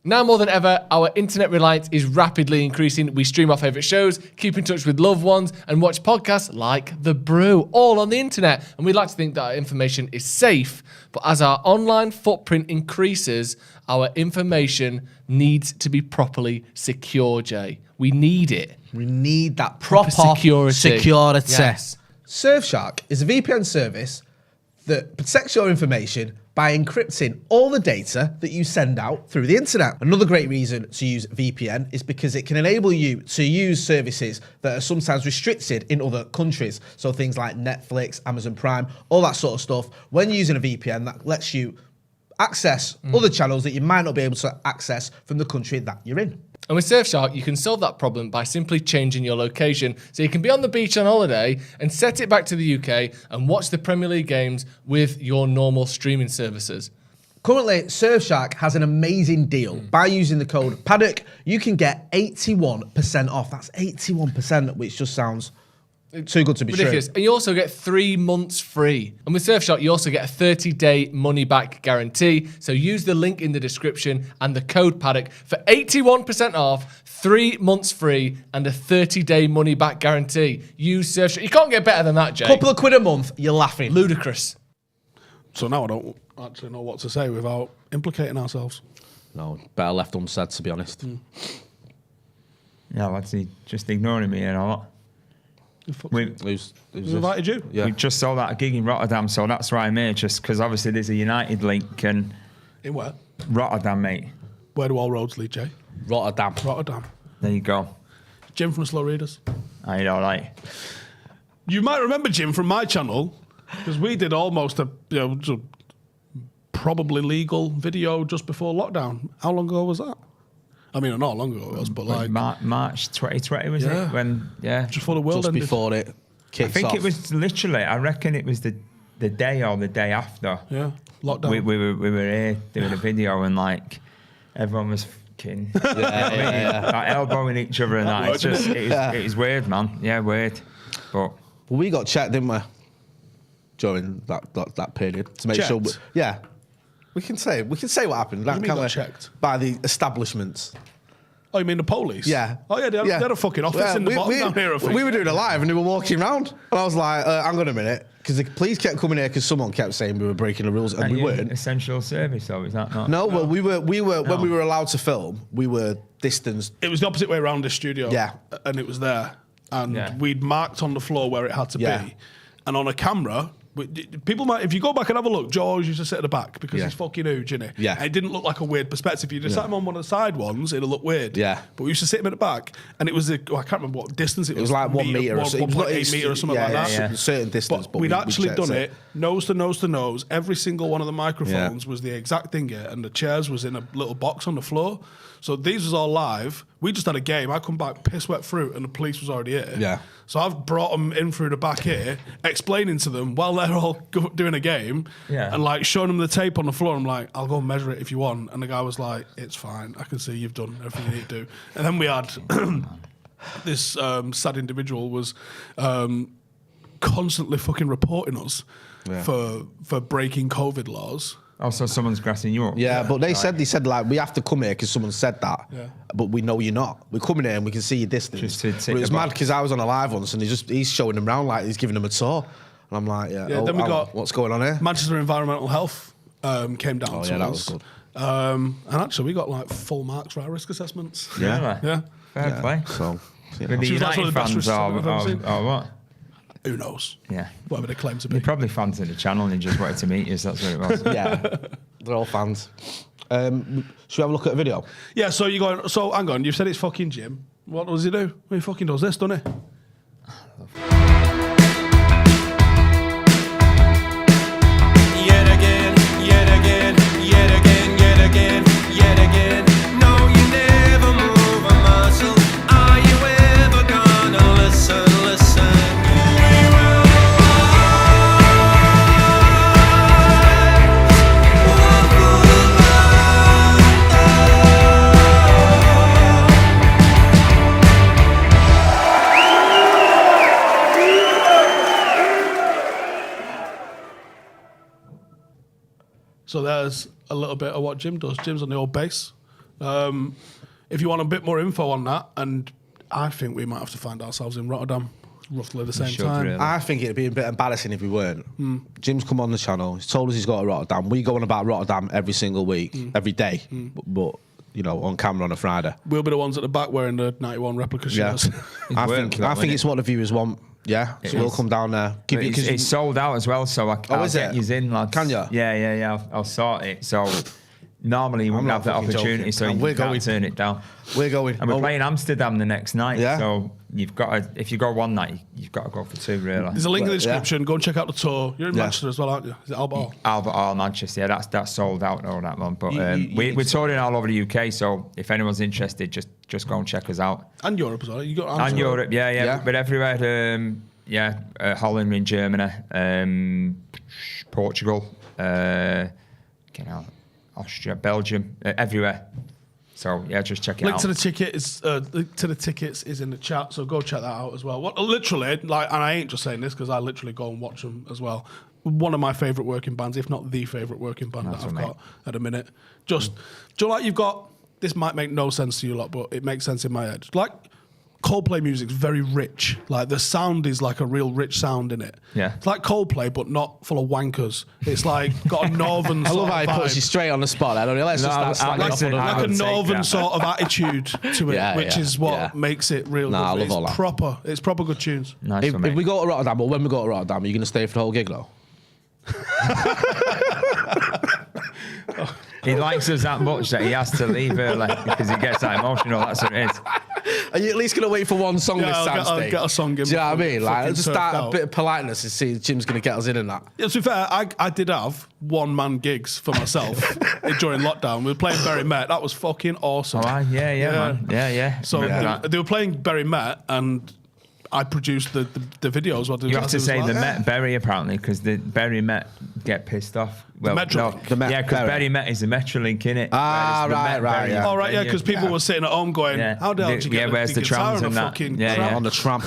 Now more than ever, our internet reliance is rapidly increasing. We stream our favourite shows, keep in touch with loved ones, and watch podcasts like The Brew, all on the internet. And we'd like to think that our information is safe, but as our online footprint increases, our information needs to be properly secure, Jay. We need it. We need that proper security. Yes. Surfshark is a VPN service that protects your information by encrypting all the data that you send out through the internet. Another great reason to use VPN is because it can enable you to use services that are sometimes restricted in other countries. So things like Netflix, Amazon Prime, all that sort of stuff. When using a VPN, that lets you access other channels that you might not be able to access from the country that you're in. And with Surfshark, you can solve that problem by simply changing your location. So you can be on the beach on holiday and set it back to the UK and watch the Premier League games with your normal streaming services. Currently, Surfshark has an amazing deal. By using the code Paddock, you can get 81% off. That's 81%, which just sounds too good to be ridiculous. true. And you also get 3 months free. And with Surfshark, you also get a 30-day money-back guarantee. So use the link in the description and the code Paddock for 81% off, 3 months free, and a 30-day money-back guarantee. Use Surfshark. You can't get better than that, Jay. Couple of quid a month, you're laughing. Ludicrous. So now I don't actually know what to say without implicating ourselves. No, better left unsaid, to be honest. Yeah, lads, just ignoring me and all. Who's invited you? Yeah. We just saw that gig in Rotterdam, so that's why I'm here, just because obviously there's a United link and In where? Rotterdam, mate. Where do all roads lead, Jay? Rotterdam. Rotterdam. There you go. Jim from Slow Readers. I know, like. You might remember Jim from my channel because we did almost a probably legal video just before lockdown. How long ago was that? I mean, not how long ago it was, but like March 2020 was Yeah. it? When just before the world Just ended. before it I kicks think off. it was literally. I reckon it was the day or the day after. Yeah, lockdown. We were here doing a video and like everyone was fucking like elbowing each other and that. It's just it was weird, man. Yeah, weird. But Well, we got checked, didn't we? During that period to make sure. Checked? Yeah, we can say what happened. What do you mean can't got we? checked? By the establishments. Oh, you mean the police? Yeah. Oh, yeah, they had a fucking office in the bottom down here, I think. We were doing it live and they were walking around. And I was like, hang on a minute. Because the police kept coming here because someone kept saying we were breaking the rules and we weren't. Essential service, though, is that not? No, well, we were when we were allowed to film, we were distanced. It was the opposite way around this studio. Yeah. And it was there. And Yeah. we'd marked on the floor where it had to Yeah. be. And on a camera, people might, if you go back and have a look, George used to sit at the back because Yeah. he's fucking huge, isn't he? Yeah. And it didn't look like a weird perspective. If you just sat him on one of the side ones, it'd look weird. Yeah. But we used to sit him at the back, and it was, I can't remember what distance it was. It was like 1 meter or something. 1.8 metre or something like that. Yeah. Certain distance. But we'd actually checked done it nose to nose to nose. Every single one of the microphones was the exact thing here, and the chairs was in a little box on the floor. So these was all live. We just had a game. I come back, piss wet fruit, and the police was already here. Yeah. So I've brought them in through the back here, explaining to them while they're all doing a game, and like showing them the tape on the floor. I'm like, I'll go and measure it if you want. And the guy was like, it's fine. I can see you've done everything you need to do. And then we had this sad individual was constantly fucking reporting us for breaking COVID laws. Also, someone's grassing you up. Yeah, but they said like we have to come here because someone said that. Yeah. But we know you're not. We're coming here and we can see your distance. Just to tick But it was the mad box. because I was on a live once and he's showing them around like he's giving them a tour. And I'm like, Then we got what's going on here? Manchester Environmental Health came down to that us. was good. And actually, we got like full marks for our risk assessments. Yeah. Yeah. Fair play. So With the She was like one United of the best fans I've ever seen. or what? Who knows? Yeah. Whatever they claim to be. You're probably fans of the channel and he just wanted to meet you, so that's what it was. yeah, they're all fans. Should we have a look at a video? Yeah, so you going? So hang on, you've said it's fucking Jim. What does he do? He fucking does this, doesn't he? Yet again, yet again, yet again, yet again, yet again. No, you never move a muscle. Are you ever gonna listen? We will So there's a little bit of what Jim does. Jim's on the old bass. If you want a bit more info on that, and I think we might have to find ourselves in Rotterdam roughly the same time. Really. I think it'd be a bit embarrassing if we weren't. Jim's come on the channel. He's told us he's got to Rotterdam. We go on about Rotterdam every single week, every day. But you know, on camera on a Friday. We'll be the ones at the back wearing the 91 replica shirts. I think it's what the viewers want. Yeah, so we'll come down there. It's sold out as well, so I'll get you in, lads. Can you? Yeah. I'll sort it. So normally you wouldn't have that opportunity, so you can't turn it down. We're going. And we're playing Amsterdam the next night, Yeah. so you've got to, if you go one night, you've got to go for two, really. There's a link in the description. Go and check out the tour. You're in Manchester as well, aren't you? Is it Albert Hall? Albert Hall, Manchester. Yeah, that's sold out all that one. But we're touring all over the UK, so if anyone's interested, just go and check us out. And Europe as well. You got And Europe, yeah. But everywhere. Holland, in Germany, Portugal, Austria, Belgium, everywhere. So yeah, just check it link out. To the tickets is in the chat, so go check that out as well. Literally, and I ain't just saying this because I literally go and watch them as well. One of my favourite working bands, if not the favourite working band that I've got at the minute. Just, do you know, like you've got, this might make no sense to you lot, but it makes sense in my head. Like Coldplay music's very rich. Like the sound is like a real rich sound in it. Yeah. It's like Coldplay, but not full of wankers. It's like got a northern I sort love how of he vibe. puts you straight on the spot. Let's just start slagging off on the Like a northern sort of attitude to it, which is what makes it real. Nah, I love all that. Proper. It's proper good tunes. Nice If we go to Rotterdam, or when we go to Rotterdam, are you going to stay for the whole gig though? He likes us that much that he has to leave early because he gets that emotional. That's what it is. Are you at least going to wait for one song this time, I'll Steve? get a song in. Do you know what I mean? Like, fucking just turfed start out. a bit of politeness and see if Jim's going to get us in that. Yeah, to be fair, I did have one-man gigs for myself during lockdown. We were playing Bury Met. That was fucking awesome. Yeah, man. Yeah. So they were playing Bury Met, and I produced the videos. You have to say the Met Bury apparently because the Bury Met get pissed off. Well, Metrolink. The Met yeah, because Bury. Bury Met is the Metrolink, innit? Ah, right, yeah. Oh, right, yeah, because people were sitting at home going, how the hell did you get where's the guitar trams on and a that? fucking Yeah, tram? On the tram.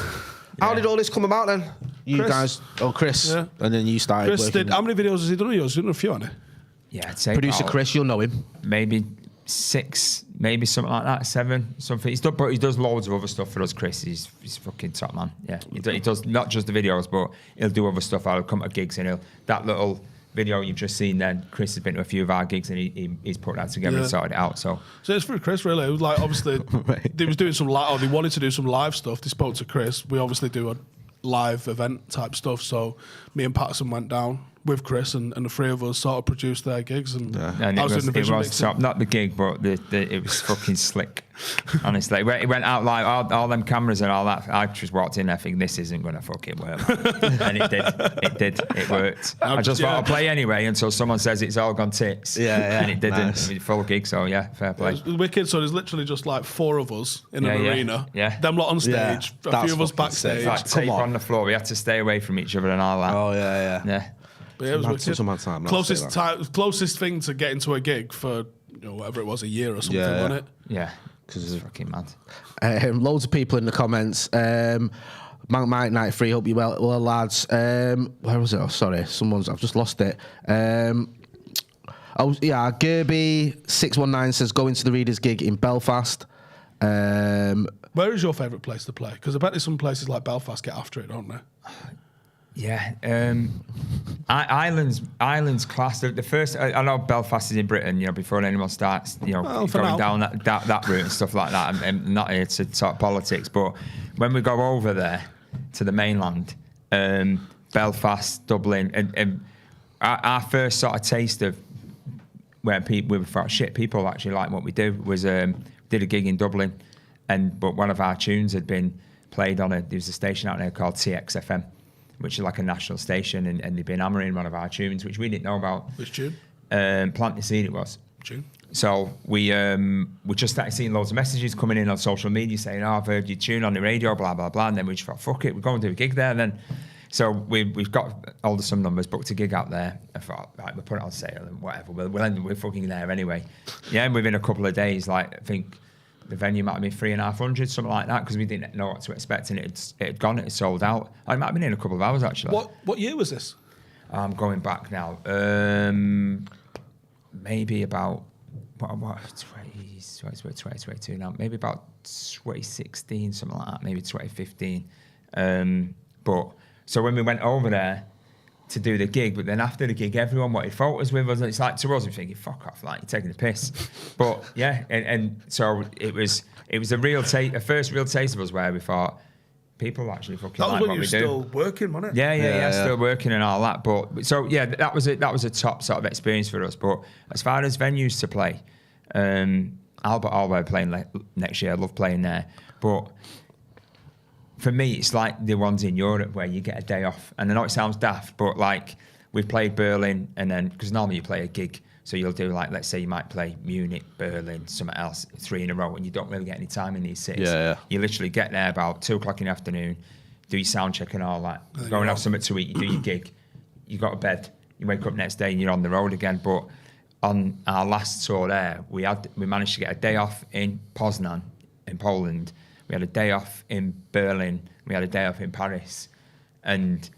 How did all this come about then? You Chris. guys, Chris, Yeah. and then you started Chris working. did, how many videos has he done of yours? He's done a few, hasn't he? Yeah, I'd say Producer about Chris, you'll know him. maybe 6, maybe something like that, 7, something. But he does loads of other stuff for us, Chris. He's fucking top man. Yeah, he does not just the videos, but he'll do other stuff. I'll come to gigs and that little video you've just seen then, Chris has been to a few of our gigs and he's put that together and sorted it out. So it's through Chris, really. It was like, obviously, they was doing some live, or they wanted to do some live stuff. They spoke to Chris. We obviously do a live event type stuff. So me and Patterson went down with Chris, and the three of us sort of produced their gigs. And it I was doing the vision was mixing. top, not the gig, but it was fucking slick. Honestly, it went out like all them cameras and all that. I just walked in there thinking this isn't going to fucking work, and it worked. I just thought I'll play anyway until someone says it's all gone tits. Yeah, and it didn't. nice. It was full gig, so yeah, fair play. It was wicked. So there's literally just like 4 of us in an arena. Yeah. Them lot on stage, Yeah, a that's few of us fucking sick. backstage. Like tape on. on the floor, we had to stay away from each other and all that. Oh, yeah. Yeah. But yeah, it was wicked. Some mad time, I'll say Closest thing to getting to a gig for whatever it was, a year or something, Yeah. wasn't it? Yeah, because it's fucking mad. Loads of people in the comments. Mike 93, hope you well, lads. Where was it? Oh, sorry, I've just lost it. Gerby619 says going to the Readers gig in Belfast. Where is your favourite place to play? Because I bet there's some places like Belfast get after it, don't they? Yeah, Ireland's class. The first, I know Belfast is in Britain. Before anyone starts, going down that route and stuff like that. I'm not here to talk politics, but when we go over there to the mainland, Belfast, Dublin, and our first sort of taste of where we thought shit, people actually like what we do was did a gig in Dublin, but one of our tunes had been played on there was a station out there called TXFM. Which is like a national station, and they've been hammering one of our tunes, which we didn't know about. Which tune? Plant the Seed it was. Tune. So we just started seeing loads of messages coming in on social media saying, I've heard your tune on the radio, blah, blah, blah. And then we just thought, fuck it, we're going to do a gig there then. So we've got all some numbers, booked a gig out there. I thought, right, we'll put it on sale and whatever. We're fucking there anyway. Yeah, and within a couple of days, I think the venue might have been 350, something like that, because we didn't know what to expect, and it had gone, it had sold out. I might have been in a couple of hours, actually. What year was this? I'm going back now. Maybe about what 2022 now, maybe about 2016, something like that, maybe 2015. But so when we went over there to do the gig, but then after the gig, everyone wanted photos with us, and it's like, to us, we're thinking, fuck off, like, you're taking the piss. But yeah, and so it was a first real taste of us where we thought, people actually fucking like what we do. That was when you were still working, wasn't it? Yeah, still working and all that. But so yeah, that was a top sort of experience for us. But as far as venues to play, Albert playing next year. I love playing there. But for me, it's like the ones in Europe where you get a day off. And I know it sounds daft, but like we've played Berlin, and then because normally you play a gig, so you'll do like, let's say you might play Munich, Berlin, something else, 3 in a row, and you don't really get any time in these cities. Yeah. You literally get there about 2:00 in the afternoon, do your sound check and all that, go and have something to eat, you do your gig, you go to bed, you wake up next day and you're on the road again. But on our last tour there, we managed to get a day off in Poznan in Poland, we had a day off in Berlin, we had a day off in Paris, and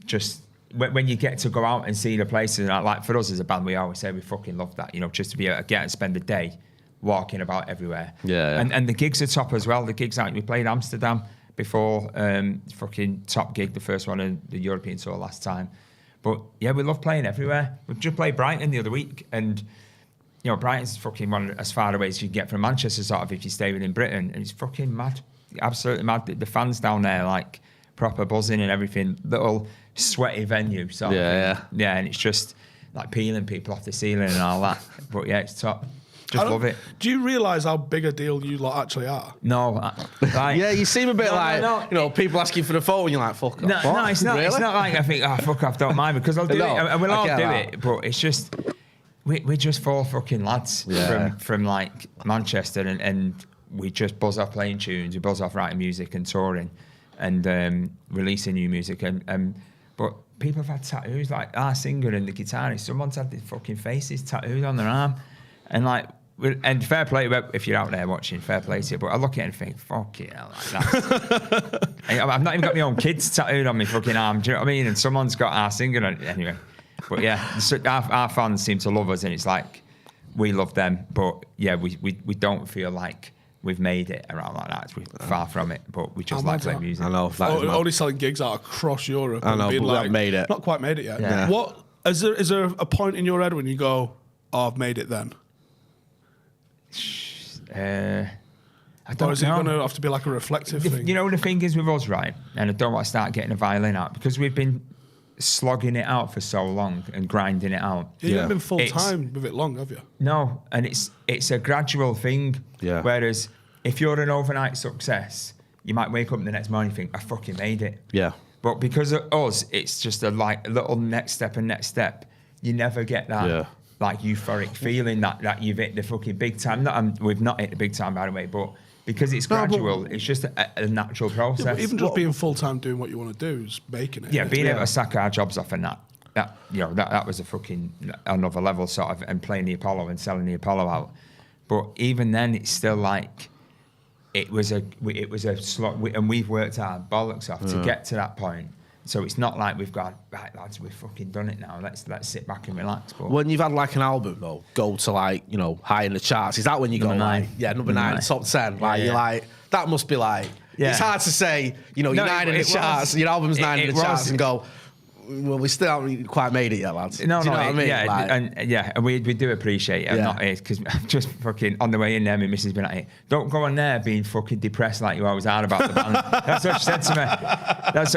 just when you get to go out and see the places, and like for us as a band, we always say we fucking love that, just to be able to get and spend a day walking about everywhere. Yeah. And the gigs are top as well. The gigs we played Amsterdam before, fucking top gig, the first one in the European tour last time. But yeah, we love playing everywhere. We just played Brighton the other week, and Brighton's fucking one as far away as you can get from Manchester, sort of, if you stay within Britain, and it's fucking mad, absolutely mad. The fans down there, like, proper buzzing and everything, little sweaty venue, so yeah, and it's just like peeling people off the ceiling and all that. But yeah, it's top. Just love it. Do you realise how big a deal you lot actually are? No, yeah, you seem a bit people asking for the photo, and you're like, fuck off. No, it's not. Really? It's not like I think, fuck off, don't mind me, because I'll do it, and we'll all do it. But it's just we're just 4 fucking lads from like Manchester, and we just buzz off playing tunes, we buzz off writing music and touring, and releasing new music, but people have had tattoos, like our singer and the guitarist, someone's had their fucking faces tattooed on their arm, and like, and fair play, if you're out there watching, fair play to you, but I look at it and think, fuck it, I've not even got my own kids tattooed on my fucking arm, do you know what I mean? And someone's got our singer on it, anyway. But yeah, our fans seem to love us, and it's like, we love them, but yeah, we don't feel like we've made it around like that. We're far from it, but we just like playing music. I know. Only selling gigs out across Europe. I know, but we haven't made it. Not quite made it yet. Yeah. What is there a point in your head when you go, oh, I've made it then? I don't know. Or is it going to have to be like a reflective thing? The thing is with us, right? And I don't want to start getting a violin out, because we've been slogging it out for so long and grinding it out. You haven't been full time with it long, have you? No, and it's a gradual thing. Yeah. Whereas if you're an overnight success, you might wake up the next morning and think, I fucking made it. Yeah. But because of us, it's just a little next step. You never get that like euphoric feeling that you've hit the fucking big time. We've not hit the big time, by the way, but because it's gradual, it's just a natural process. Yeah, but even just being full time doing what you want to do is making it. Yeah, being able to sack our jobs off and that was a fucking another level, sort of, and playing the Apollo and selling the Apollo out. But even then, it's still like it was a slog, and we've worked our bollocks off to get to that point. So it's not like we've gone, right, lads, we've fucking done it now. Let's sit back and relax. But when you've had like an album though go to like high in the charts, is that when you go like number 9, top 10? Like you're like, that must be like, it's hard to say you're 9 in the charts, your album's 9 in the charts, and go, well, we still haven't quite made it yet, lads. No, do you know what I mean? Yeah, and we do appreciate it. I'm not here because I'm just fucking on the way in there. My missus been like, don't go on there being fucking depressed like you always are about the band. That's what she said to me.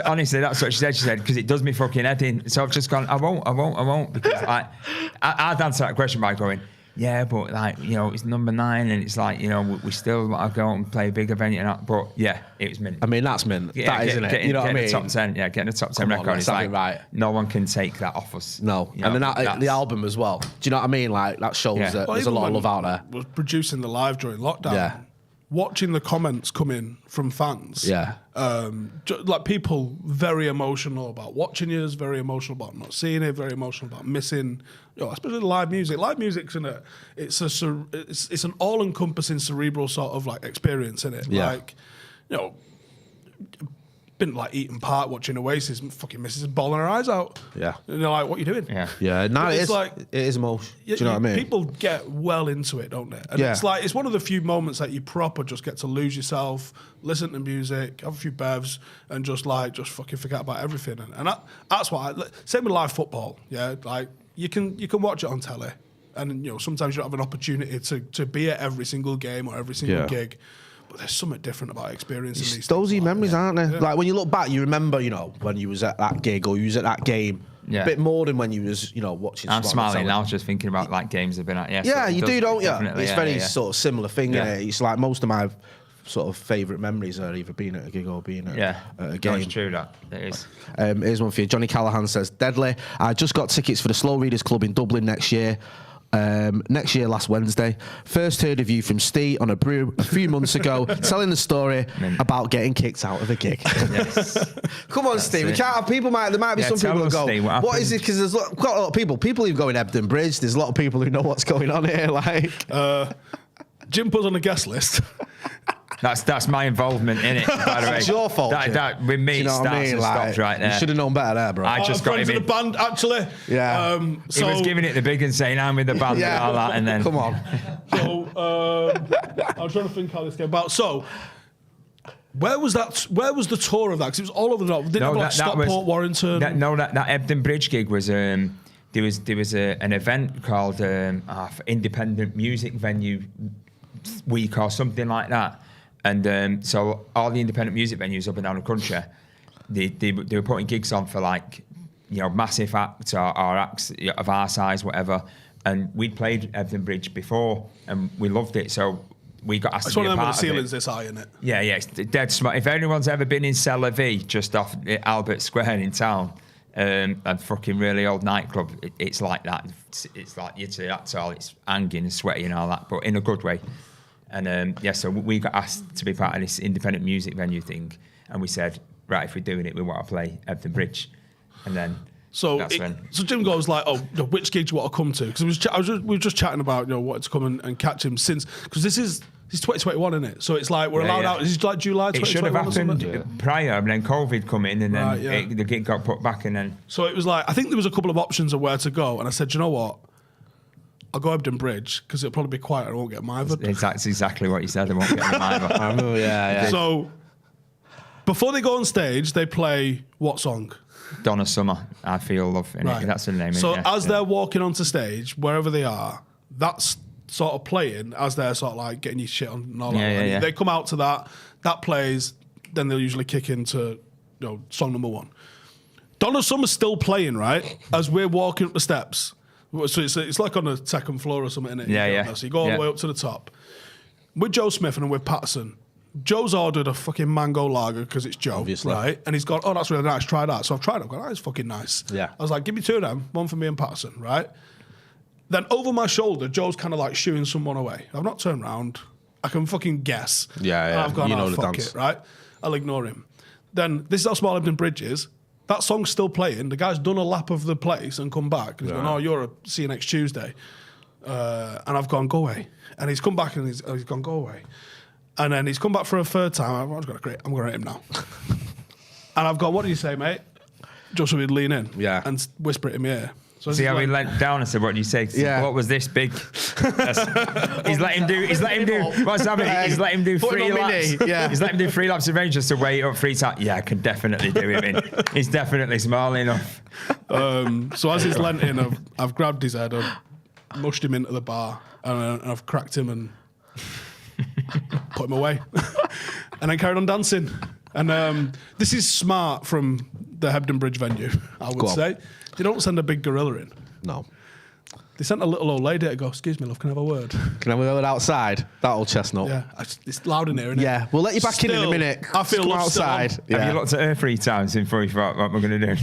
Honestly, that's what she said. She said, because it does me fucking head in. So I've just gone, I won't, because I'd answer that question by going, yeah, but like, it's number 9, and it's like, we still want to go and play a bigger venue. But yeah, it was mint. I mean, that's mint. Yeah, isn't it? You know what I mean? Top 10, getting a top 10 record. It's like, right. No one can take that off us. No. And then the album as well. Do you know what I mean? Like, that shows that there's a lot of love out there. Was producing the live during lockdown. Yeah. Watching the comments come in from fans. Yeah. Like people very emotional about watching you, very emotional about not seeing it, very emotional about missing, especially live music. Live music's it's an all-encompassing cerebral sort of like experience in it. Yeah. Like, been like Eaton Park watching Oasis, fucking missus bawling her eyes out. Yeah. And they're like, what are you doing? Yeah, no, But it is emotional. Do you know what I mean? People get well into it, don't they? And Yeah. it's like, it's one of the few moments that you proper just get to lose yourself, listen to music, have a few bevs, and just fucking forget about everything. And that's what same with live football, yeah? Like, you can watch it on telly, and, you know, sometimes you don't have an opportunity to be at every single game or every single gig. But there's something different about experiencing these Those things. memories, aren't they? Yeah. Like when you look back, you remember, you know, when you was at that gig or you was at that game. Yeah. A bit more than when you was, you know, watching. I'm smiling now just thinking about like games I've been at. Yeah, yeah, so you do, don't you? definitely, It's very sort of similar thing. Yeah. It's like most of my sort of favourite memories are either being at a gig or being at a game. It's true that it is. Here's one for you. Johnny Callahan says, Deadly, I just got tickets for the Slow Readers Club in Dublin next year. Last Wednesday. First heard of you from Steve on a brew a few months ago, telling the story about getting kicked out of a gig. Yes. Come on, Steve. We can't have people. There might be some people who go, Steve, what is it? Because there's quite a lot of people who go in Everton Bridge. There's a lot of people who know what's going on here. Like, Jim puts on a guest list. That's my involvement in it, by the way. It's your fault, Jim. That with me, you know starts what I mean? and Like, stops right there. You should have known better there, bro. I just got him in. The band, actually. Yeah. He was giving it the big and saying, I'm with the band and all that, and then... Come on. So, I'm trying to think how this came about. So, where was the tour of that? Because it was all over the north. Didn't have like Stockport, Warrington. That Ebden Bridge gig was... there was an event called Independent Music Venue Week or something like that. And so all the independent music venues up and down the country, they were putting gigs on for like, you know, massive acts or acts of our size, whatever. And we'd played Ebden Bridge before and we loved it. So we got asked to be a part of it. It's one of them with the ceilings this high, isn't it? Yeah, it's dead smart. If anyone's ever been in Cellar V, just off Albert Square in town, a fucking really old nightclub, it's like that. It's like, you'd say that's all. It's hanging and sweaty and all that, but in a good way. And so we got asked to be part of this independent music venue thing, and we said, right, if we're doing it, we want to play Ebden Bridge, and then so Jim goes like, oh, which gig do you want to come to? Because we were just chatting about, you know, what to come and catch him since, because this is 2021, isn't it? So it's like we're allowed out. This is like July 2021. It should have happened prior, and then COVID come in, and then the gig got put back, and then so it was like, I think there was a couple of options of where to go, and I said, you know what? I'll go Ebden Bridge because it'll probably be quiet and I won't get mithered. That's exactly what you said. I won't get mithered. I know, yeah. So before they go on stage, they play what song? Donna Summer, I Feel Love. Right. That's the name. So as they're walking onto stage, wherever they are, that's sort of playing as they're sort of like getting your shit on and all that. And they come out to that plays, then they'll usually kick into, you know, song number one. Donna Summer's still playing, right? As we're walking up the steps. So it's like on the second floor or something, isn't it? Yeah. So you go all the way up to the top. With Joe Smith and with Patterson, Joe's ordered a fucking mango lager because it's Joe, obviously, right? And he's gone, oh, that's really nice, try that. So I've tried it, I've gone, oh, it's fucking nice. Yeah. I was like, give me two of them, one for me and Patterson, right? Then over my shoulder, Joe's kind of like shooing someone away. I've not turned round. I can fucking guess. Yeah. And I've gone, you know oh, the fuck dance. it, right? I'll ignore him. Then this is how small Ebden Bridge is. That song's still playing. The guy's done a lap of the place and come back. And he's gone, oh, see you next Tuesday. And I've gone, go away. And he's come back and he's gone, go away. And then he's come back for a third time. I'm going to rate him now. And I've gone, what do you say, mate? Just so he'd lean in and whisper it in my ear. So see how he leant down and said, what do you say? Yeah. What was this big? He's let him do, what's happening? He's let him do 3 laps. Yeah. He's let him do 3 laps of range just to weigh up 3 times. Yeah, I can definitely do him in. He's definitely small enough. So as he's leant in, I've grabbed his head, I've mushed him into the bar, and I've cracked him and put him away. And then carried on dancing. And this is smart from the Hebden Bridge venue, I would say. They don't send a big gorilla in. No. They sent a little old lady to go, excuse me, love, can I have a word? Can I have a word outside? That old chestnut. Yeah, it's loud in here, isn't it? Yeah, we'll let you back in a minute. I feel come outside. Have you looked at her 3 times before you thought, what am I going to do?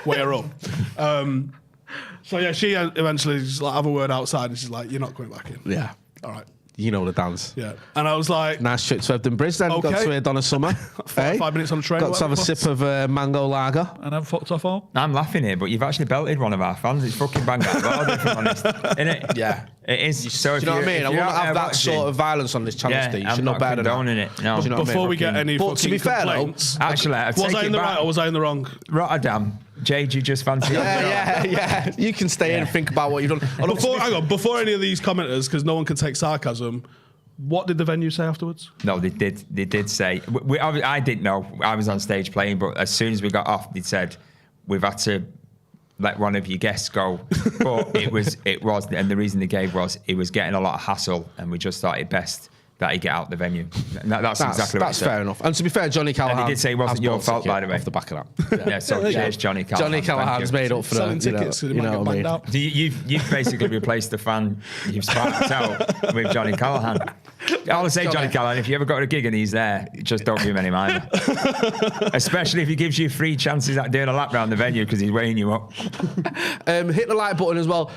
Weigh her up. So yeah, she eventually just like have a word outside and she's like, you're not coming back in. Yeah. All right. You know the dance. Yeah. And I was like, Nice trip to Everton Bridge then. Got Okay. to here Donna Summer. 5 minutes on the train. Got to have a whatever. sip of mango lager. And then fucked off home. I'm laughing here, but you've actually belted one of our fans. It's fucking bang out loud, if I'm honest. Isn't it? Yeah. It is. So Do you know what I mean? I wouldn't have that sort of violence on this channel, Yeah, Steve. You I'm should not know better than condoning that. it. No. Do you know what I mean? Before we get any But to fucking be fair, though, complaints, Actually, I was take I in it the back. right or was I in the wrong? Rotterdam. Jade, you just fancy Yeah. You can stay in and think about what you've done. Oh, look, Hang on, before any of these commenters, because no one can take sarcasm, what did the venue say afterwards? No, they did. They did say. I didn't know. I was on stage playing, but as soon as we got off, they said we've had to let one of your guests go. But it was, and the reason they gave was it was getting a lot of hassle, and we just thought it best that he get out the venue. And that's exactly what that's he said. fair enough. And to be fair, Johnny Callahan. And he did say it wasn't has your bought fault, ticket by the way. Off the back of that. Yeah, so cheers, Johnny Callahan. Johnny Callahan's Thank you. made up for Selling the, tickets, so you they know might what I get mean. banged out. So you've basically replaced the fan you've sparked out with Johnny Callahan. I'll say Johnny Callahan, if you ever go to a gig and he's there, just don't give him any mind. Especially if he gives you 3 chances at doing a lap round the venue because he's weighing you up. Hit the like button as well.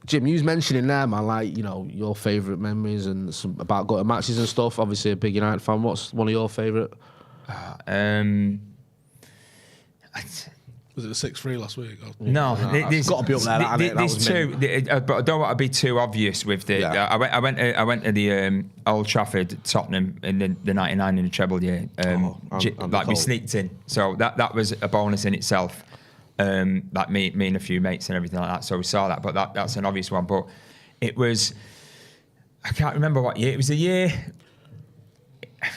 Jim, you was mentioning there, man, like, you know, your favourite memories and some about going to matches and stuff. Obviously a big United fan. What's one of your favourite? Was it the 6-3 last week? No, it's got to be up there, hasn't it? That There's was two, but I don't want to be too obvious with the. Yeah. I went to the Old Trafford, Tottenham in the '99 in the treble year. Like we sneaked in, so that was a bonus in itself. Like me and a few mates and everything like that. So we saw that, but that's an obvious one. But it was, I can't remember what year. It was a year.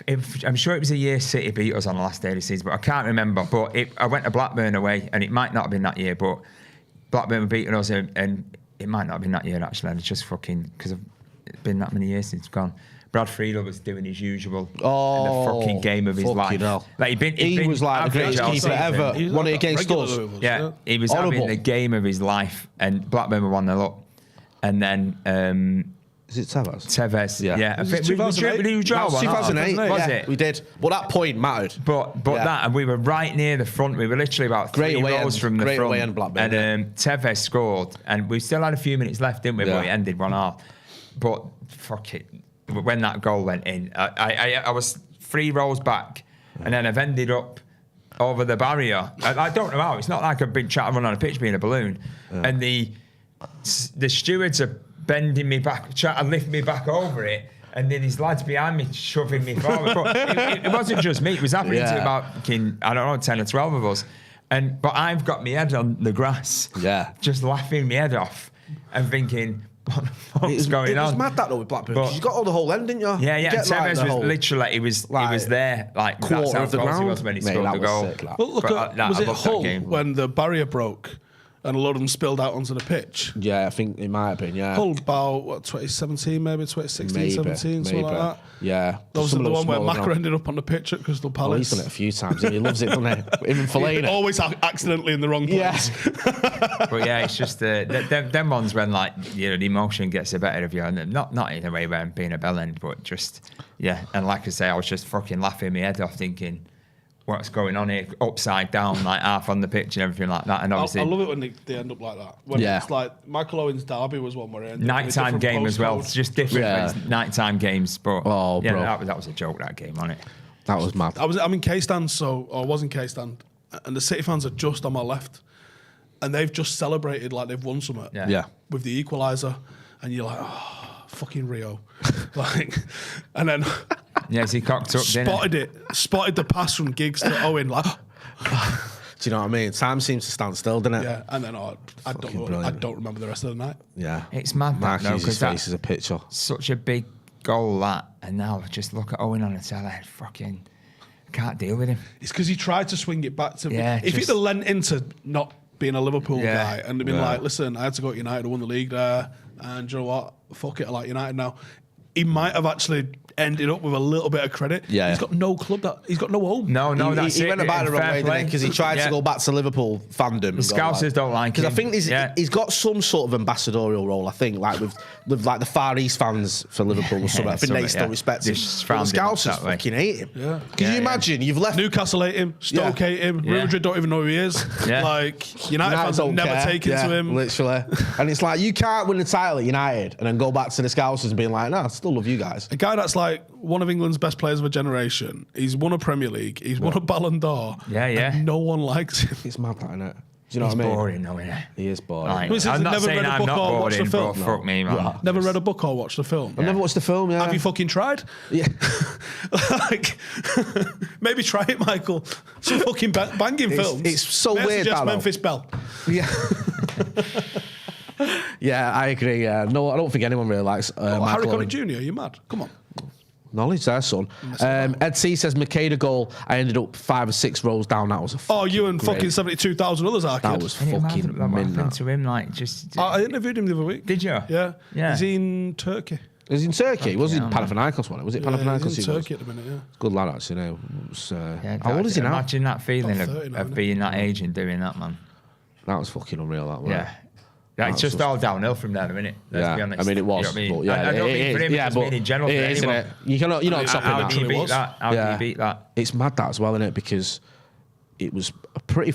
I'm sure it was a year City beat us on the last day of the season, but I can't remember. But I went to Blackburn away, and it might not have been that year, but Blackburn were beating us, and it might not have been that year actually. And it's just fucking because it's been that many years since it's gone. Brad Friedel was doing his usual in the fucking game of his life. Hell. Like he was like the greatest keeper ever. Won it against us. Yeah, he was Horrible. having the game of his life, and Blackburn were 1-0 up, and then. Is it Tevez? Tevez, yeah. Was it 2008? We draw one, 2008, was yeah, it? we did. Well, that point mattered. But Yeah. that, and we were right near the front. We were literally about Great 3 away rows end. from the Great front. away end, Blackburn, And Tevez scored, and we still had a few minutes left, didn't we? Yeah. But it ended 1-1. But fuck it, when that goal went in, I was 3 rows back, and then I've ended up over the barrier. I don't know how. It's not like I've been trying to run on a pitch being a balloon, and the stewards are bending me back, trying to lift me back over it, and then these lads behind me shoving me forward. But it wasn't just me; it was happening to about I don't know, 10 or 12 of us. But I've got my head on the grass, just laughing my head off and thinking, what the fuck's going on? It was mad that though with Blackburn, because you got all the whole end, didn't you? Yeah. You And get, like, Tevez the was whole, literally, he was there, like quarter that's how of the close he ground. was when he Mate, scored that the was goal. sick, that. Well, look But at, was I it loved that Hull game. when the barrier broke and a lot of them spilled out onto the pitch? Yeah, I think it might have been, yeah. Hull about, 2017 maybe, 2016, 17, something like that. Yeah. That was Some the of those one where smaller Macca ground. ended up on the pitch at Crystal Oh, he's Palace. done it a few times. He loves it, doesn't he? Him and Fellaini. Always accidentally in the wrong place. But yeah, it's just them ones when like the emotion gets the better of you, and not in a way where I'm being a bellend, but just and like I say, I was just fucking laughing my head off, thinking, what's going on here? Upside down, like half on the pitch and everything like that. And obviously, I love it when they end up like that. When it's like Michael Owen's derby was one where it ended nighttime in a game different as well. postcode. It's just different. Yeah. When it's nighttime games, but Oh, yeah, bro. that was a joke, that game, wasn't it? That was mad. I'm in K-stand, I was in K-stand, and the City fans are just on my left, and they've just celebrated like they've won something Yeah. with the equaliser, and you're like, oh, fucking Rio. Like, and then Yeah, he cocked up, spotted the pass from Giggs to Owen, like, Do you know what I mean? Time seems to stand still, doesn't it? yeah, and then I brilliant. don't remember the rest of the night. Yeah. It's mad that Mark though, uses his because face as a picture. such a big goal that, and now just look at Owen on the telly, fucking can't deal with him. It's because he tried to swing it back to me. Yeah, If he'd just- have lent into not being a Liverpool Yeah. guy and been like, listen, I had to go to United, I won the league there, and do you know what? Fuck it, I like United now. he might have actually ended up with a little bit of credit. Yeah. He's got no club, he's got no home. No, he went about it the wrong way, didn't he? Because he tried to go back to Liverpool fandom. The Scousers don't like him. Because I think he's got some sort of ambassadorial role, I think, like with like the Far East fans for Liverpool or something. I think they still respect him. But the Scousers fucking hate him. Yeah. Can you imagine? You've left... Newcastle hate him, Stoke hate him, Real Madrid don't even know who he is. Like, United fans have never taken to him. Literally. And it's like, you can't win the title at United and then go back to the Scousers and being like, no, I still love you guys. A guy that's like one of England's best players of a generation. He's won a Premier League. He's won a Ballon d'Or. And no one likes him. It's mad, isn't it? Do you know what I mean? He's boring, though, isn't he? He is boring. Like, I'm not saying I'm not boring, bro. Fuck me, man. Never read a book or watched a film. I've never watched the film, Have you fucking tried? Yeah. Like, maybe try it, Michael. Some fucking banging films. It's so May I weird, suggest that, Memphis Belle. Yeah. Yeah, I agree. No, I don't think anyone really likes Harry Michael Connick Owen. Jr., you mad? Come on. Knowledge there, son. Ed C says, Makeda goal, I ended up 5 or 6 rows down. That was a you and fucking 72,000 others are That was fucking What happened mint. to him? Like, just... I interviewed him the other week. Did you? Yeah. Yeah. He's in Turkey. Was he in Turkey? Was he in Panathinaikos one? Was it Panathinaikos? He's in he was? Turkey at the minute, yeah. Good lad, actually. No. How old is he now? Imagine that feeling About of 30 now, being that age and doing that, man. That was fucking unreal, that was. Yeah. It's just all downhill from there, isn't it? Let's be honest. I mean, it was. You know what I mean? But yeah, I don't mean for him, I just mean in general for isn't anyone. it? You cannot stopping How that. do you beat that? How do you beat that? It's mad that as well, isn't it? Because it was a pretty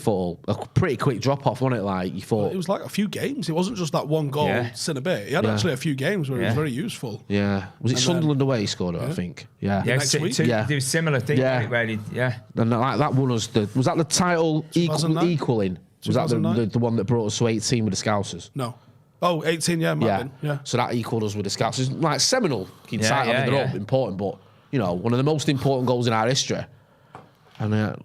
quick drop off, wasn't it? Like you thought It was like a few games. It wasn't just that one goal in a bit. He had actually a few games where it was very useful. Yeah. Was it Sunderland away he scored it, I think? Yeah. Yeah, Next week? do a similar thing where he, And like that won us was that the title 2009? equaling? Was that the one that brought us to 18 with the Scousers? No. Oh, 18, yeah, might have been. Yeah. So that equalled us with the Scousers. Like seminal title. I mean, they're all important, but one of the most important goals in our history. And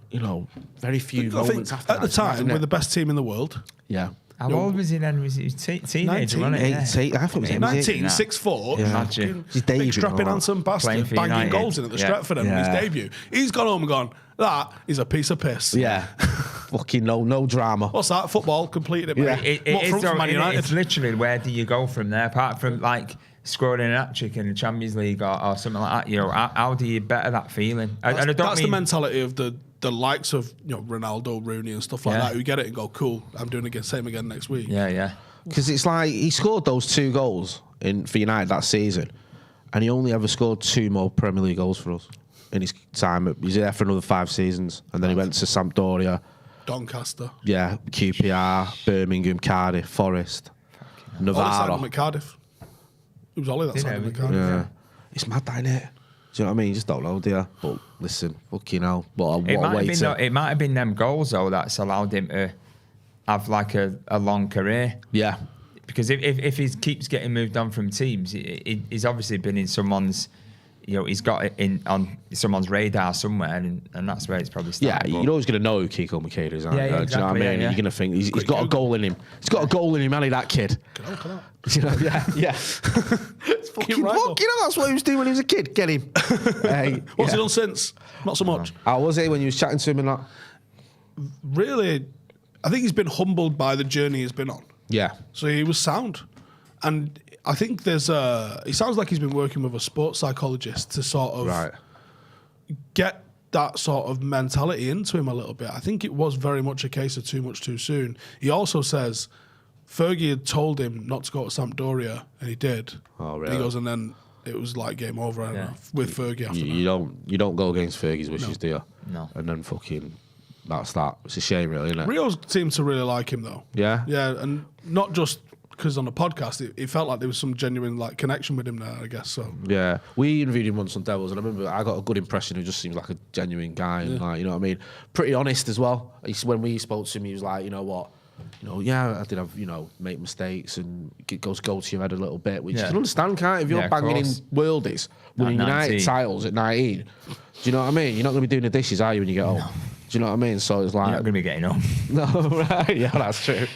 very few moments after at the time, we're the best team in the world. Yeah. How old was he then? Was he teenager, wasn't he? 18. I thought it was 19, 6'4". Imagine. His debut. Strapping handsome bastard, banging goals in at the Stretford end his debut. He's gone home and gone, that is a piece of piss. Yeah. Fucking no drama. What's that? Football completed it, mate. It's literally where do you go from there? Apart from like scoring an hat-trick in the Champions League or something like that, how do you better that feeling? That's the mentality of the likes of Ronaldo, Rooney and stuff like that, who get it and go, cool, I'm doing the same again next week. Yeah. Because it's like he scored those 2 goals for United that season, and he only ever scored 2 more Premier League goals for us in his time. He was there for another 5 seasons, and then he went to Sampdoria, Doncaster. Yeah, QPR, Birmingham, Cardiff, Forest, Navarro. Ollie signed Cardiff. It was Ollie that signed him at Cardiff. Yeah. It's mad, ain't it? Do you know what I mean? You just don't know, do you? But listen, fucking hell. It might have been them goals, though, that's allowed him to have like a long career. Yeah. Because if he keeps getting moved on from teams, he's obviously been in someone's... he's got it on someone's radar somewhere, and that's where it's probably started. Yeah, you're always going to know who Kiko Makeda is, aren't you? Exactly, do you know what I mean? You're going to think he's got a goal in him. He's got a goal in him, hasn't he, that kid? Come on. Yeah. It's fucking that's what he was doing when he was a kid. Get him. What's he done since? Not so much. How was it when you was chatting to him and that? Really, I think he's been humbled by the journey he's been on. Yeah. So he was sound. And I think he sounds like he's been working with a sports psychologist to sort of get that sort of mentality into him a little bit. I think it was very much a case of too much too soon. He also says Fergie had told him not to go to Sampdoria, and he did. Oh, really? He goes, and then it was like game over with Fergie after that. You don't go against Fergie's wishes, do you? No. And then fucking that's that. It's a shame, really, isn't it? Rio seemed to really like him, though. Yeah? Yeah, and not just because on the podcast, it felt like there was some genuine like connection with him there, I guess. So yeah, we interviewed him once on Devils, and I remember I got a good impression. He just seems like a genuine guy, and like, you know what I mean, pretty honest as well. When we spoke to him, he was like, you know what, yeah, I did have, make mistakes, and it goes go to your head a little bit, which you can understand, can't you? If you're banging in worldies, winning United titles at 19, do you know what I mean? You're not going to be doing the dishes, are you, when you get home? Do you know what I mean? So it's like you're not going to be getting home. No, right? Yeah, that's true.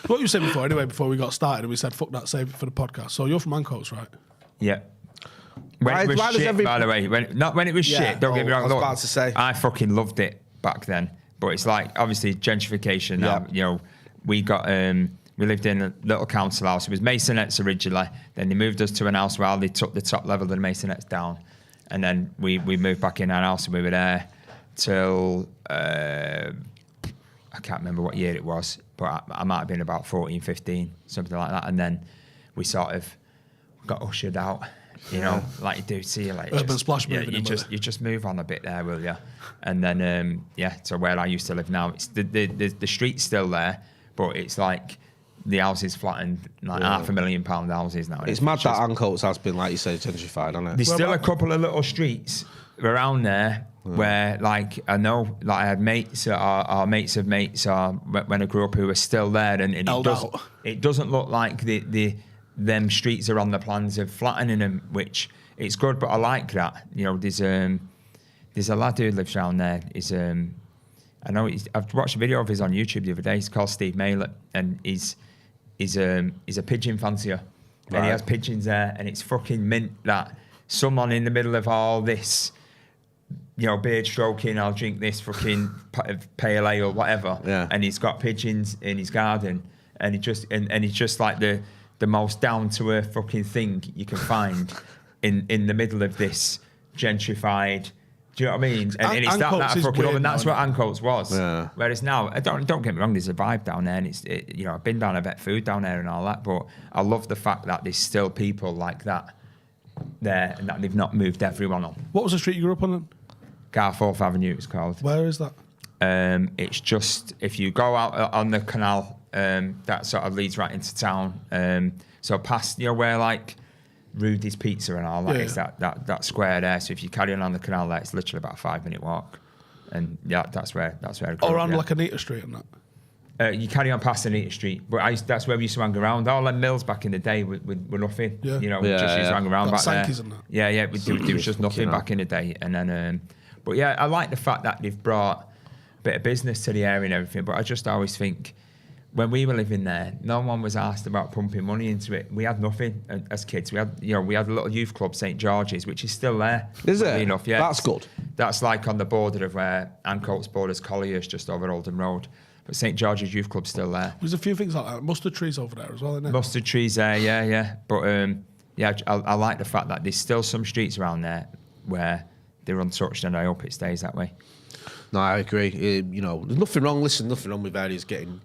What you said before, anyway, before we got started, and we said, fuck that, save it for the podcast. So you're from Ancoats, right? Yeah. When it was shit, by the way. When it was shit, don't get me wrong. I was about to say. I fucking loved it back then. But it's like, obviously, gentrification. We got We lived in a little council house. It was maisonettes originally. Then they moved us to an house where they took the top level of the maisonettes down. And then we moved back in our house, and we were there till, I can't remember what year it was, but I might have been about 14, 15, something like that. And then we sort of got ushered out, you know, like you do see, like Urban splash moving in, you just move on a bit there, will you? And then, so where I used to live now, it's the street's still there, but it's like, the house is flattened, like £500,000 houses now. It's mad that Ancoats has been, like you say, gentrified, hasn't it? There's still a couple of little streets around there where, like, I know, like I had mates or mates of mates or when I grew up who were still there, and it doesn't look like them streets are on the plans of flattening them, which it's good, but I like that. You know, there's a lad who lives around there. I know I've watched a video of his on YouTube the other day. He's called Steve Malett, and he's a pigeon fancier, and he has pigeons there, and it's fucking mint that someone in the middle of all this, you know, beard stroking, I'll drink this fucking pale ale, whatever, and he's got pigeons in his garden, and he's just like the most down to earth fucking thing you can find in the middle of this gentrified. Do you know what I mean? And it's that fucking up, and that's what Ancoats was. Yeah. Whereas now, don't get me wrong, there's a vibe down there, and you know, I've been down, I've vet food down there and all that, but I love the fact that there's still people like that there, and that they've not moved everyone on. What was the street you grew up on then? Garforth Avenue, it's called. Where is that? It's just, if you go out on the canal, that sort of leads right into town. So past, you know, where like Rudy's Pizza and all that, is that square there. So if you carry on the canal there, it's literally about a 5-minute walk, and that's where I grew up, around like Anita Street and that. You carry on past Anita Street, but that's where we used to hang around. All them mills back in the day were nothing. Yeah. You know, we just used to hang around back there. And that. Yeah. There was just nothing back in the day, and then. But yeah, I like the fact that they've brought a bit of business to the area and everything. But I just always think, when we were living there, no one was asked about pumping money into it. We had nothing as kids. We had a little youth club, St George's, which is still there. Is it? Enough, yeah. That's good. That's like on the border of where Ancoats borders Collier's, just over Oldham Road. But St George's Youth Club's still there. There's a few things like that. Mustard trees over there as well, isn't there? Mustard trees there, yeah. But I like the fact that there's still some streets around there where they're untouched, and I hope it stays that way. No, I agree. You know, there's nothing wrong. Listen, nothing wrong with areas getting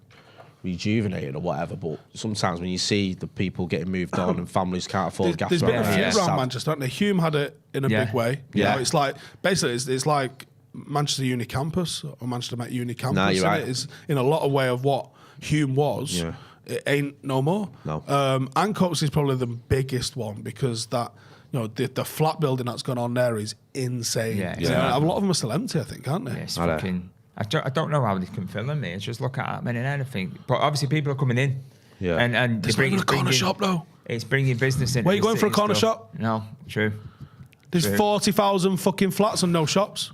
rejuvenated or whatever, but sometimes when you see the people getting moved on and families can't afford gas, there's been a few around Manchester, haven't there? Hume had it in a big way. You know, it's like basically it's like Manchester Uni Campus or Manchester Met Uni Campus. No, you're right. It is in a lot of way of what Hume was. Yeah. It ain't no more. No. Ancoats is probably the biggest one because that. You know, the flat building that's gone on there is insane. Yeah. A lot of them are still empty, I think, aren't they? Yeah, it's fucking. I don't know how they can fill them. It's just look at them and anything. But obviously, people are coming in. Yeah. And there's not even a corner shop though. It's bringing business in. Where are you going for a corner shop? No, true. There's 40,000 fucking flats and no shops.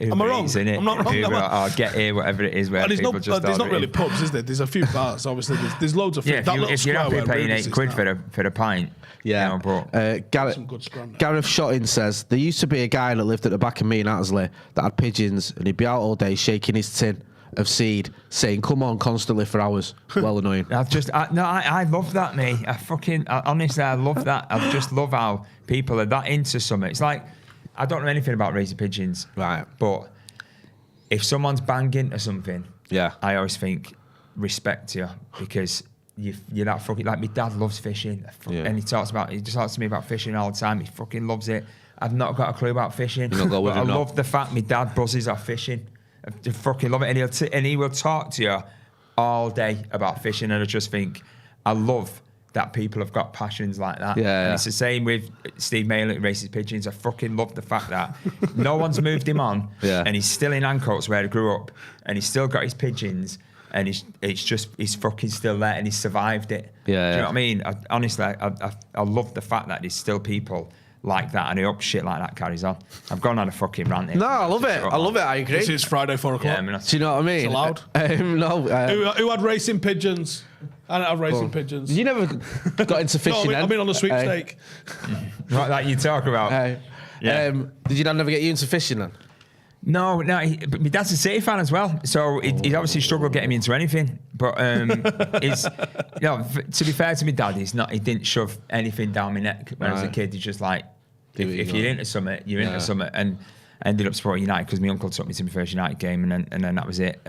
Am I wrong? I'm not wrong. Or Get Here, whatever it is, where people just. There's not really pubs, is there? There's a few bars. Obviously, there's loads of. Yeah, if you're happy paying £8 for a pint. Yeah, you know, but Gareth Shottin says there used to be a guy that lived at the back of me in Attersley that had pigeons, and he'd be out all day shaking his tin of seed, saying "come on" constantly for hours. Well annoying. I love that, mate. Honestly, I love that. I just love how people are that into something. It's like, I don't know anything about raising pigeons, right? But if someone's banging or something, I always think respect to you, because you're that fucking, like, my dad loves fishing, and he just talks to me about fishing all the time. He fucking loves it. I've not got a clue about fishing, but I love the fact my dad buzzes off fishing. I fucking love it, and he will talk to you all day about fishing, and I just think, I love that people have got passions like that. And it's the same with Steve Malett who races pigeons. I fucking love the fact that no one's moved him on, and he's still in Ancoats where he grew up, and he's still got his pigeons, and he's fucking still there, and he's survived it. Do you know what I mean? Honestly, I love the fact that there's still people like that, and I hope shit like that carries on. I've gone on a fucking rant here. No, I love it. I agree. This is Friday 4 o'clock. Do you know what I mean? It's allowed. Who had racing pigeons? I don't have racing pigeons. You never got into fishing. I mean on the sweepstake. Like that you talk about. Did your dad never get you into fishing then? No. But my dad's a City fan as well, so he'd obviously struggled getting me into anything. But it's, to be fair to my dad, he didn't shove anything down my neck when I was a kid. He's just like, if you're into something, you're into something. And I ended up supporting United because my uncle took me to my first United game, and then that was it.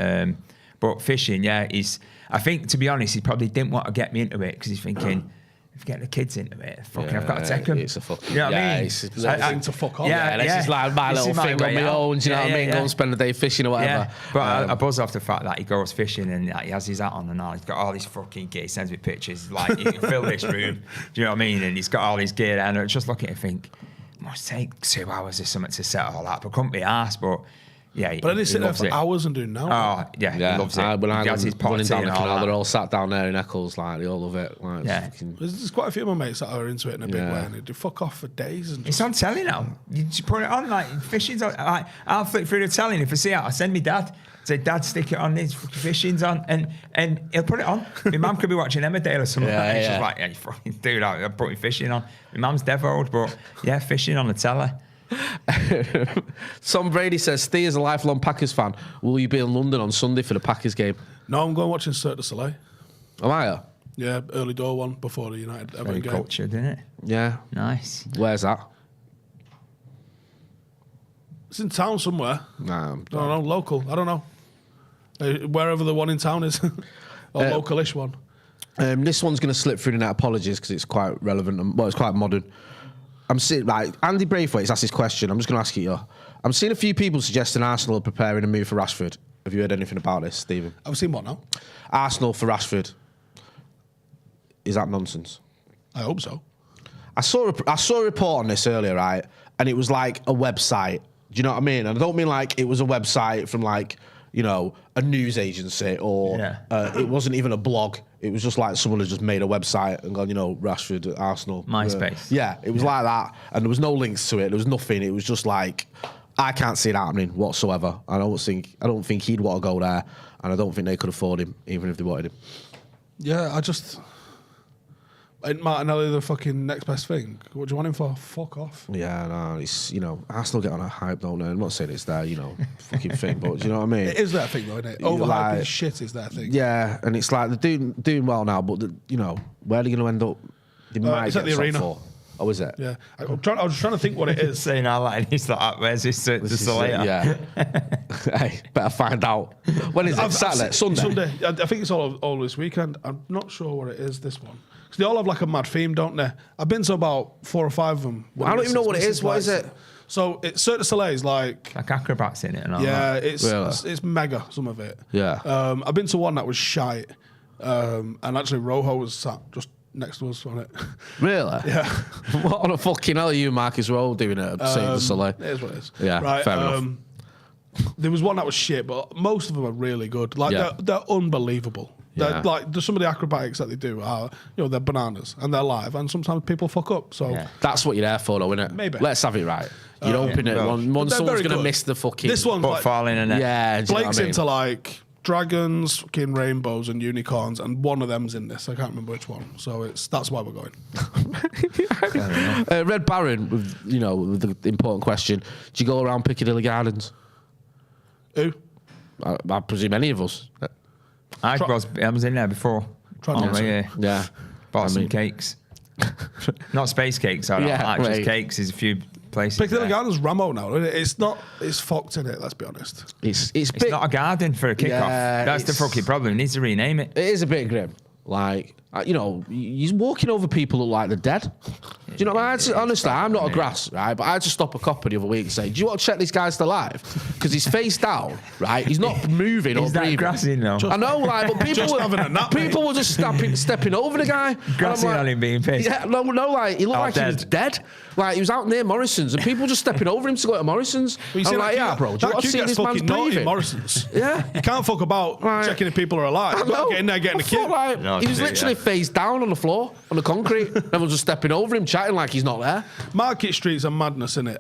But fishing, I think, to be honest, he probably didn't want to get me into it because he's thinking, if you get the kids into it, I've got to take them. It's a fucking... You know what I mean? It's a thing to fuck off. This is like my little thing on my own, do you know what I mean? Go and spend the day fishing or whatever. Yeah. But I buzz off the fact that he goes fishing and he has his hat on and all. He's got all these fucking gear. He sends me pictures. Like, you can fill this room. Do you know what I mean? And he's got all his gear. And I just look at it and think, it must take 2 hours or something to set all that. But couldn't be arsed. But yeah, but then he sit there for hours and do nothing. Oh, yeah, he loves it. When I has his running down the canal, that. they're all sat down there in Eccles, like, they all love it. Like, There's quite a few of my mates that are into it in a big way, and they do fuck off for days. And it's on telly now. You just put it on, like, fishing's on. Like, I'll flick through the telly, and if I see it, I'll send me dad. Say, Dad, stick it on, this fishing's on, and he'll put it on. My mum could be watching Emmerdale or something. She's just like, you fucking dude, I'm putting fishing on. My mum's devoed, but yeah, fishing on the telly. Tom Brady says, Steve is a lifelong Packers fan. Will you be in London on Sunday for the Packers game? No, I'm going watching Cirque du Soleil. Am I? Yeah, early door one before the United Everton Very game. cultured, isn't it? Yeah. Nice. Where's that? It's in town somewhere. Nah, I don't know, local. I don't know. Wherever the one in town is. Or local-ish one. This one's going to slip through the net. Apologies, because it's quite relevant. And, it's quite modern. I'm seeing, like, Andy Braithwaite's asked this question. I'm just going to ask it you. I'm seeing a few people suggesting Arsenal are preparing a move for Rashford. Have you heard anything about this, Stephen? I've seen what now? Arsenal for Rashford. Is that nonsense? I hope so. I saw a report on this earlier, right? And it was like a website. Do you know what I mean? And I don't mean like it was a website from like, you know, a news agency or it wasn't even a blog. It was just like someone had just made a website and gone, you know, Rashford, Arsenal. MySpace. Yeah, it was like that. And there was no links to it. There was nothing. It was just like, I can't see it happening whatsoever. I don't think he'd want to go there. And I don't think they could afford him, even if they wanted him. Yeah, Ain't Martinelli the fucking next best thing? What do you want him for? Fuck off. Yeah, no, it's, you know, Arsenal get on a hype, don't they? I'm not saying it's their, you know, fucking thing, but do you know what I mean? It is their thing, though, isn't it? Overhyping shit is their thing. Yeah, and it's like they're doing well now, but, you know, where are they going to end up? They might it's at the arena. 4. Oh, is it? Yeah. I was trying to think what it is. Saying all that, and he's like, where's this Soleil? Yeah. Hey, better find out. When is it? Saturday? Sunday? I think it's all this weekend. I'm not sure what it is, this one. Because they all have like a mad theme, don't they? I've been to about 4 or 5 of them. I don't even know what it is. What is it? So Cirque du Soleil is like acrobats in it and all that. Yeah, it's mega, some of it. Yeah. I've been to one that was shite. And actually Rojo was sat just next to us on it. Really? Yeah. What on a fucking hell are you, Marcus Rowe, doing it at Cirque du Soleil? It is what it is. Yeah, right, fair enough. There was one that was shit, but most of them are really good. Like they're unbelievable. Yeah. Like some of the acrobatics that they do are, you know, they're bananas and they're live, and sometimes people fuck up. So that's what you're there for, though, isn't it? Maybe. Let's have it right. You open it, someone's going to miss the fucking. This one's like, falling in it. Yeah, Blake's into like dragons, fucking rainbows, and unicorns, and one of them's in this. I can't remember which one. So that's why we're going. Red Baron, with the important question: do you go around Piccadilly Gardens? Who? I presume any of us. I was in there before. Yeah. Bought some cakes. Not space cakes, I don't like just cakes. There's a few places. Piccadilly Gardens Ramo now, isn't it? It's not. It's fucked in it. Let's be honest. It's not a garden for a kickoff. Yeah, that's the fucking problem. It needs to rename it. It is a bit grim. Like, he's walking over people who look like they're dead. Do you know what I mean? Honestly, I'm not a grass, right? But I had to stop a copper the other week and say, do you want to check this guy's still alive? Because he's face down, right? He's not moving or breathing. Grassy now. I know, like, but people were just stepping over the guy. Grassy on him being pissed. Yeah, no, like, he looked like he was dead. Like, he was out near Morrison's and people just stepping over him to go to Morrison's. I'm like, yeah, bro, do you want to see this man's breathing? Morrison's. Yeah. You can't fuck about checking if people are alive. You've got to get in there, getting a kid. He was literally face down on the floor, on the concrete. Everyone's just stepping over him, chatting like he's not there. Market Street's a madness, isn't it?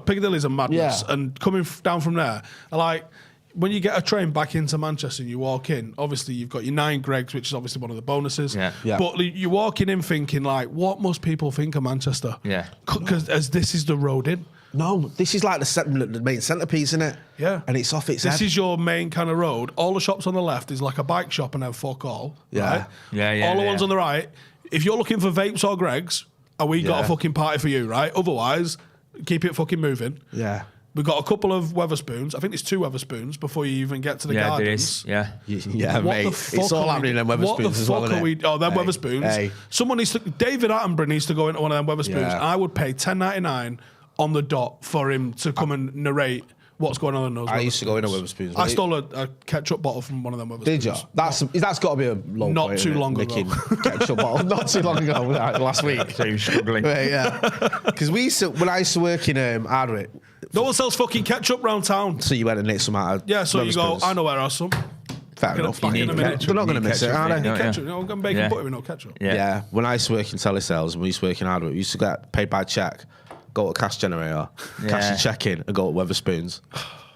Piccadilly's a madness. Yeah. And coming down from there, like, when you get a train back into Manchester and you walk in, obviously you've got your 9 Gregs, which is obviously one of the bonuses. Yeah. But you're walking in thinking, like, what must people think of Manchester? Yeah. Because as this is the road in. No, this is like the main centrepiece, isn't it? Yeah. And it's off its This head. is your main kind of road. All the shops on the left is like a bike shop and then fuck all. Yeah. Right? Yeah. All the ones on the right, if you're looking for vapes or Greggs, and we got a Yeah. fucking party for you, right? Otherwise, keep it fucking moving. Yeah. We've got a couple of Wetherspoons. I think there's 2 Wetherspoons before you even get to the Yeah, gardens. there is. Yeah. Yeah, What mate. the fuck It's all are happening we, in them What the Wetherspoons as well, fuck isn't are we? it? Oh, them Hey, Wetherspoons. hey. Someone needs to. David Attenborough needs to go into one of them Wetherspoons. Yeah. And I would pay $10.99 on the dot for him to come and narrate what's going on in those. I used to go in a Wetherspoons. Wetherspoons. I stole a ketchup bottle from one of them Wetherspoons. Did you? That's got to be a low Not point, too isn't it? long ago. Nicking ketchup bottle. Not too long ago, last week. So you're struggling. Yeah. Because when I used to work in Hardwick, No one sells fucking ketchup round town. so you went and nicked some out of Yeah, so you go, Wetherspoons. I know where I have some. Fair Get it enough. back in a minute. They're not going to miss it, Ketchup, are mate, they? no. Ketchup, you know, I'm going bacon Yeah. butter with no ketchup. Yeah. When I used to work in telesales and we used to work in Hardwick, we used to get paid by cheque, go to a cash generator, cash your check in, and go to Wetherspoons.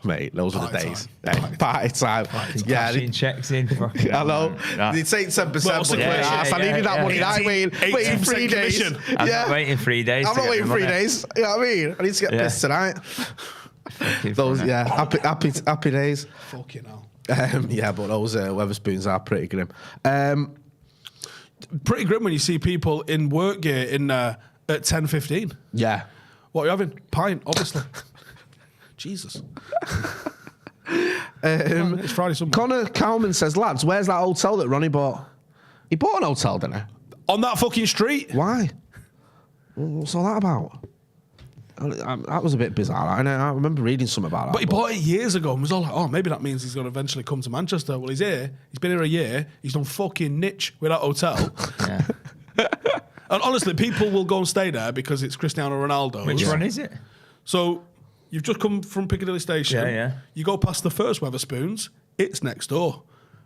Mate, those were the Party days. time. Hey, party time. Yeah, Cashing checks in. Fucking I know. That- They take 10%, Well, but yeah, I needed that money. I waiting 18% 3 days. commission. I'm not waiting 3 days. I'm to not get waiting my 3 money. days. You know what I mean? I need to get Yeah. pissed tonight. Fucking Those, funny. yeah, happy days. Fucking hell. Yeah, but those Wetherspoons are pretty grim. Pretty grim when you see people in work gear in at 10:15. Yeah. What are you having? Pint, obviously. Jesus. It's Friday somewhere. Connor Cowman says, lads, where's that hotel that Ronnie bought? He bought an hotel, didn't he? On that fucking street. Why? What's all that about? That was a bit bizarre. I remember reading something about that. But he bought it years ago and was all like, oh, maybe that means he's going to eventually come to Manchester. Well, he's here. He's been here a year. He's done fucking niche with that hotel. Yeah. And honestly, people will go and stay there because it's Cristiano Ronaldo. Which one is it? So you've just come from Piccadilly Station. Yeah, yeah. You go past the first Wetherspoons. It's next door.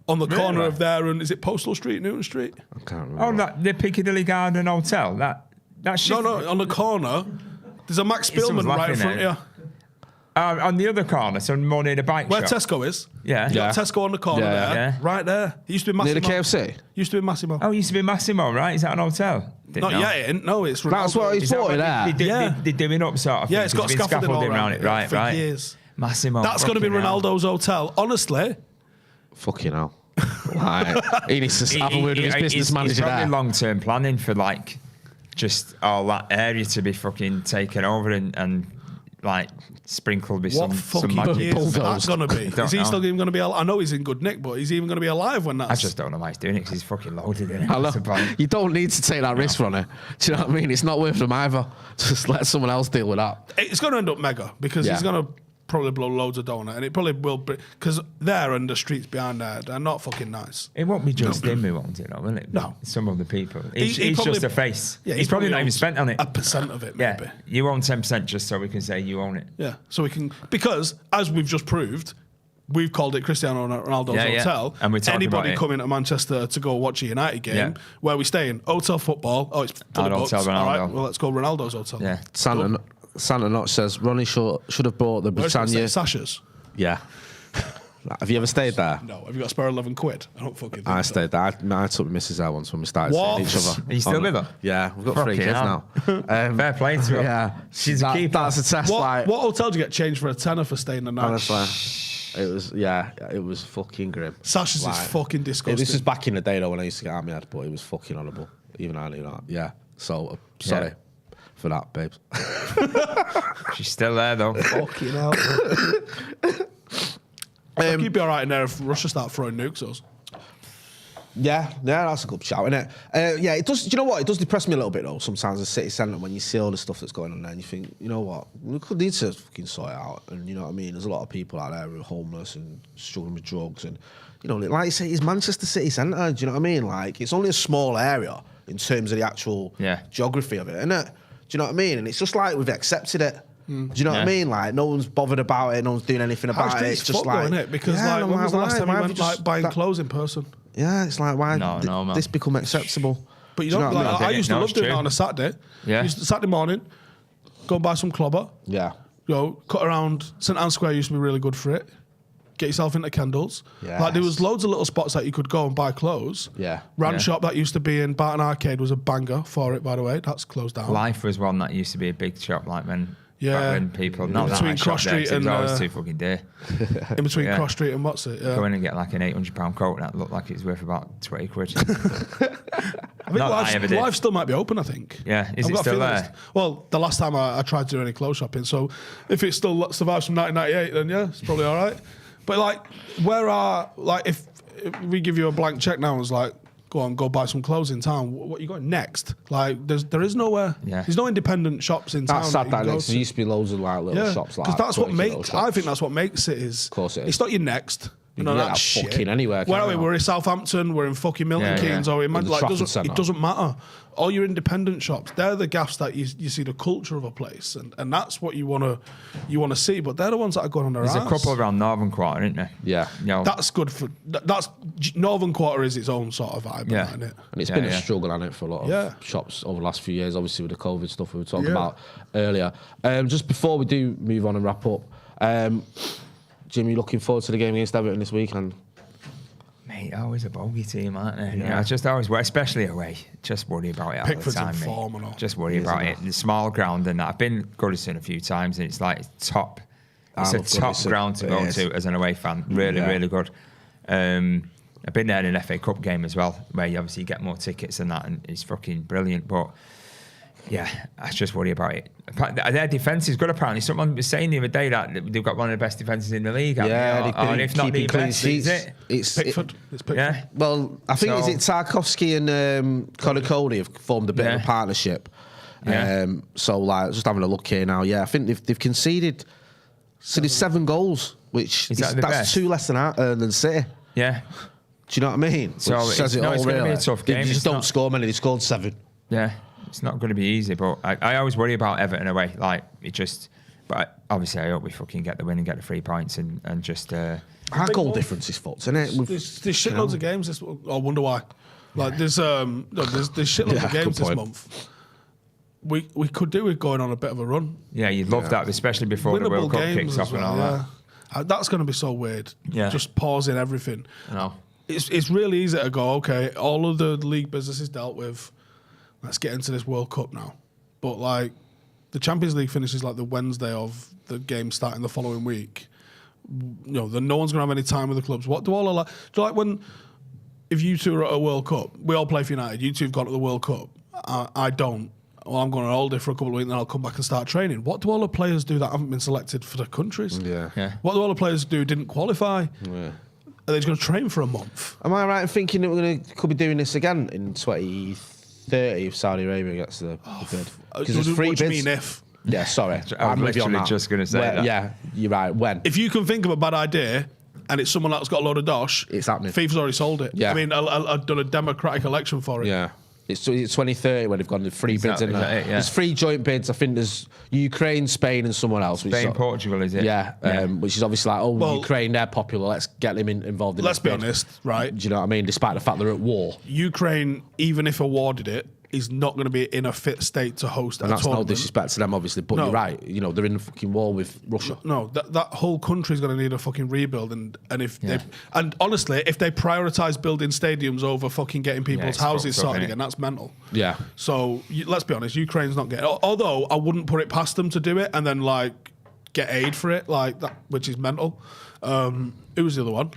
On the corner of there and is it Postal Street, Newton Street? I can't remember. Oh, the Piccadilly Garden Hotel. That shit. No, on the corner. There's a Max Someone's Spillman right in laughing front now. of you. On the other corner, so more near the bike Where shop. Tesco is. Yeah. You got Tesco on the corner Yeah. there. Yeah. Right there. It used to be Near Massimo. the KFC? Used to be Massimo. Oh, it used to be Massimo, right? Is that an hotel? Not yet, it ain't. No, it's Ronaldo. That's what Is he's that bought what it there. Yeah. They're doing up sort of Yeah, thing, it's got 'cause been scaffolding all around it. Right, for right. years. Massimo. That's going to be fucking hell. Ronaldo's hotel. Honestly, Fucking hell. Like, he needs to have a word with his business It's manager probably there. long-term planning for like just all that area to be fucking taken over and like sprinkled with what some fucking magic. years is that going to be? Don't Is he know. still even going to be alive? I know he's in good nick, but is he even going to be alive when that's... I just don't know why he's doing it because he's fucking loaded in it. I know. That's the point. You don't need to take that risk, Ronnie. Do you know what I mean? It's not worth them either. Just let someone else deal with that. It's going to end up mega because Yeah. he's going to probably blow loads of dough on it, and it probably will be... Because there and the streets behind there, they're not fucking nice. It won't be just him who owns it, though, will it? No. Some of the people. He He's probably- just a face. Yeah, he's probably not even owns spent on it. 1% of it, Yeah, maybe. you own 10% just so we can say you own it. Yeah, so we can... Because, as we've just proved... We've called it Cristiano Ronaldo's Yeah, yeah. hotel. And we talk Anybody about it. coming to Manchester to go watch a United game, Yeah. where we stay in hotel football. Oh, it's full And of books. Hotel All right, Ronaldo. well, let's go Ronaldo's hotel. Yeah. Santa Notch says, Ronnie should have bought the Where's it? Britannia. Sasha's? Yeah. Have you ever stayed there? No. Have you got to spare 11 quid? I don't fucking think I so. stayed there. I took Mrs. there once when we started What? seeing each other. Are you still with her? Yeah, we've got 3 Fucking kids hell. now. Fair play to her. Yeah, She's a keeper. That's a test. What hotel do you get changed for a tenner for staying the night? Honestly, it was fucking grim. Sasha's Like, is fucking disgusting. This is back in the day though when I used to get out my head, but it was fucking horrible. Even I knew that. Yeah. So sorry for that, babes. She's still there, though. fucking hell. You'd be all right in there if Russia start throwing nukes us. Yeah, that's a good shout, isn't it? Yeah, it does. Do you know what? It does depress me a little bit though. Sometimes the city centre when you see all the stuff that's going on there, and you think, you know what, we could need to fucking sort it out. And you know what I mean? There's a lot of people out there who are homeless and struggling with drugs, and you know, like you say, it's Manchester city centre. Do you know what I mean? Like it's only a small area in terms of the actual geography of it, isn't it? Do you know what I mean? And it's just like we've accepted it. Do you know what I mean? Like no one's bothered about it. No one's doing anything about it. It's just like, isn't it? Because like, when was the last time you went like buying clothes in person? Yeah, it's like why man. this become acceptable? But you Do don't. know what I Like, mean? I used to No, love it's doing that true. on a Saturday. Yeah. Saturday morning, go and buy some clobber. Yeah. You know, cut around St Anne's Square used to be really good for it. Get yourself into Kendall's. Like there was loads of little spots that you could go and buy clothes. Yeah. Rand shop that used to be in Barton Arcade was a banger for it, by the way. That's closed down. Life was one that used to be a big shop, like when Yeah. Back when people, not that between much Cross shop there, Street 'cause it was and, always too fucking dear. In between Yeah. Cross Street and what's it? Yeah. Go in and get like an £800 coat that looked like it was worth about 20 quid. I think Life still might be open, I think. Yeah, is I've it got a still feeling there? it's- Well, the last time I tried to do any clothes shopping, so if it still survives from 1998, then yeah, it's probably all right. But like, if we give you a blank check now and was like, go buy some clothes in town, what are you going next? Like, there is nowhere. Yeah. There's no independent shops in town. That's sad. you That can go there to. used to be loads of like little shops like because that's what 20 little makes. shops. I think that's what makes it is. Of course it is. It's not your next. You No, can get that's that shit. fucking anywhere, Where are can't we? you? We're in Southampton. We're in fucking Milton Yeah, Keynes. yeah. Or In the like, Trafford Centre. it doesn't matter. All your independent shops, they're the gaffs that you see the culture of a place, and that's what you want to see. But they're the ones that are going on their There's a arse. couple around Northern Quarter, isn't there? Yeah. You know, That's good for. That's Northern Quarter is its own sort of vibe, Yeah. isn't it? And it's Yeah, been a yeah. struggle, hasn't it, for a lot of Yeah. shops over the last few years, obviously with the COVID stuff we were talking Yeah. about earlier. Just before we do move on and wrap up, Jim, you looking forward to the game against Everton this weekend? mate, always a bogey team, aren't they? Yeah. You know, I just always, especially away, just worry about it all Pickford's the time, in mate. form and all. Just worry about it. The small ground and that. I've been Goodison a few times, and it's like top. It's I a love top Goodison. ground to It go is. to as an away fan. Really, really good. I've been there in an FA Cup game as well, where you obviously get more tickets and that, and it's fucking brilliant. But yeah, I just worry about it. Their defence is good, apparently. Someone was saying the other day that they've got one of the best defences in the league. Yeah, haven't they? Or if not the keeping clean best, is sheets. it? It's Pickford. It's Pickford. Yeah. Well, I think So- is it Tarkovsky and Conor Cody have formed a bit of Yeah. a partnership. Yeah. So like, just having a look here now. Yeah, I think they've conceded. So there's 7 goals, which Is that the that's best? 2 less than City. Yeah. Do you know what I mean? So Which says it's it all, gonna be really. a tough They game. just It's don't not- score many. They scored 7. Yeah, it's not going to be easy, but I always worry about Everton away. Like, it just, but obviously I hope we fucking get the win and get the 3 points and just. Our goal difference is fucked, isn't it? There's shitloads of games. I wonder why. Like there's shitloads Yeah, of games good this point. month. We could do with going on a bit of a run. Yeah, you'd love that, especially before the World Cup kicks off and all that. That's going to be so weird. Yeah. Just pausing everything. No. It's really easy to go, okay, all of the league business is dealt with. Let's get into this World Cup now. But like the Champions League finishes like the Wednesday of the game starting the following week. You know, then no one's gonna have any time with the clubs. What do all of like? Do you like when if you two are at a World Cup, we all play for United. You two have gone to the World Cup. I don't. Well, I'm going on holiday for a couple of weeks, and then I'll come back and start training. What do all the players do that haven't been selected for the countries? Yeah. Yeah. What do all the players do who didn't qualify? Yeah. Are they just going to train for a month? Am I right in thinking that could be doing this again in 2030 if Saudi Arabia gets the bid? Because there's 3 what do you bids. mean if? Yeah, sorry. I was I'm with you on literally that. just gonna say that. Yeah, you're right. When? If you can think of a bad idea and it's someone that's got a load of dosh, It's happening. FIFA's already sold it. Yeah. I mean, I've done a democratic election for it. Yeah. It's 2030 when they've gone to 3 bids in is that there. it? Yeah. There's 3 joint bids. I think there's Ukraine, Spain, and someone else. which is Spain, sort- Portugal, is it? Yeah, which is obviously like, Well- Ukraine, they're popular. Let's get them involved in Let's this be bid. honest, right? Do you know what I mean? Despite the fact they're at war. Ukraine, even if awarded it, is not going to be in a fit state to host And a that's no tournament. disrespect to them, obviously. But No. you're right. You know, they're in a fucking war with Russia. No, that whole country's going to need a fucking rebuild, and if Yeah. they and honestly, if they prioritize building stadiums over fucking getting people's it's houses fucked up, sorted innit? again, that's mental. Yeah. So let's be honest, Ukraine's not getting. Although I wouldn't put it past them to do it and then like get aid for it, like that, which is mental. Who was the other one?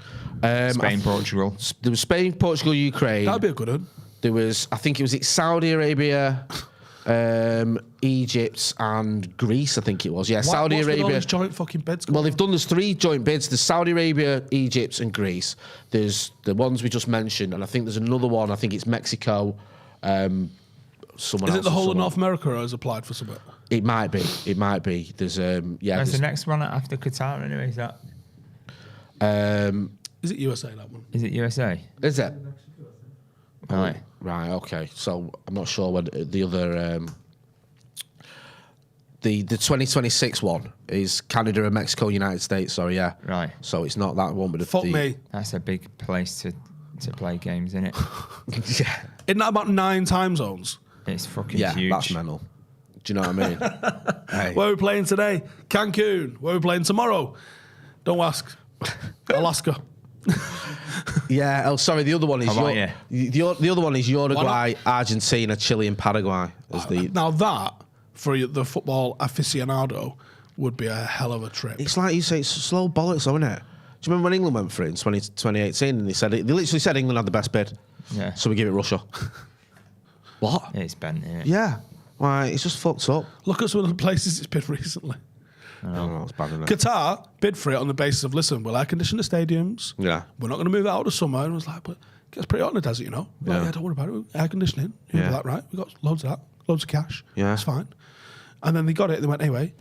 Spain, Portugal. There was Spain, Portugal, Ukraine. That'd be a good one. There was, I think it was Saudi Arabia, Egypt, and Greece. I think it was. Yeah, Saudi What's with all Arabia. these joint fucking beds. Well, they've done. There's 3 joint bids. There's Saudi Arabia, Egypt, and Greece. There's the ones we just mentioned, and I think there's another one. I think it's Mexico. Someone Is else. it the or whole of someone. North America has applied for something? It might be. It might be. There's yeah. That's the There's, next one after Qatar, anyway. Is that? Is it USA that one? Is it USA? is it? Right. Right. Okay. So I'm not sure when the other. The 2026 one is Canada and Mexico, United States. Sorry, yeah. Right. So it's not that one, but Fuck me. That's a big place to play games, isn't it? Yeah. Isn't that about 9 time zones? It's fucking Yeah, huge. that's mental. Do you know what I mean? Hey. Where are we playing today? Cancun. Where are we playing tomorrow? Don't ask. Alaska. Yeah. Oh, sorry. The other one is How about the other one is Uruguay, Argentina, Chile, and Paraguay. As the Now that for the football aficionado would be a hell of a trip. It's like you say, it's slow bollocks, though, isn't it? Do you remember when England went for it in 2018 and they literally said England had the best bid? Yeah. So we give it Russia. What? It's bent, yeah. Yeah. Why? It's just fucked up. Look at some of the places it's bid recently. I don't know, it's bad, isn't it? Qatar bid for it on the basis of, listen, we'll air condition the stadiums. Yeah. We're not going to move it out of the summer. And I was like, but it gets pretty hot in the desert, you know? Like, yeah, don't worry about it. Air conditioning. You know that, right? We got loads of that. Loads of cash. Yeah. It's fine. And then they got it. They went, anyway,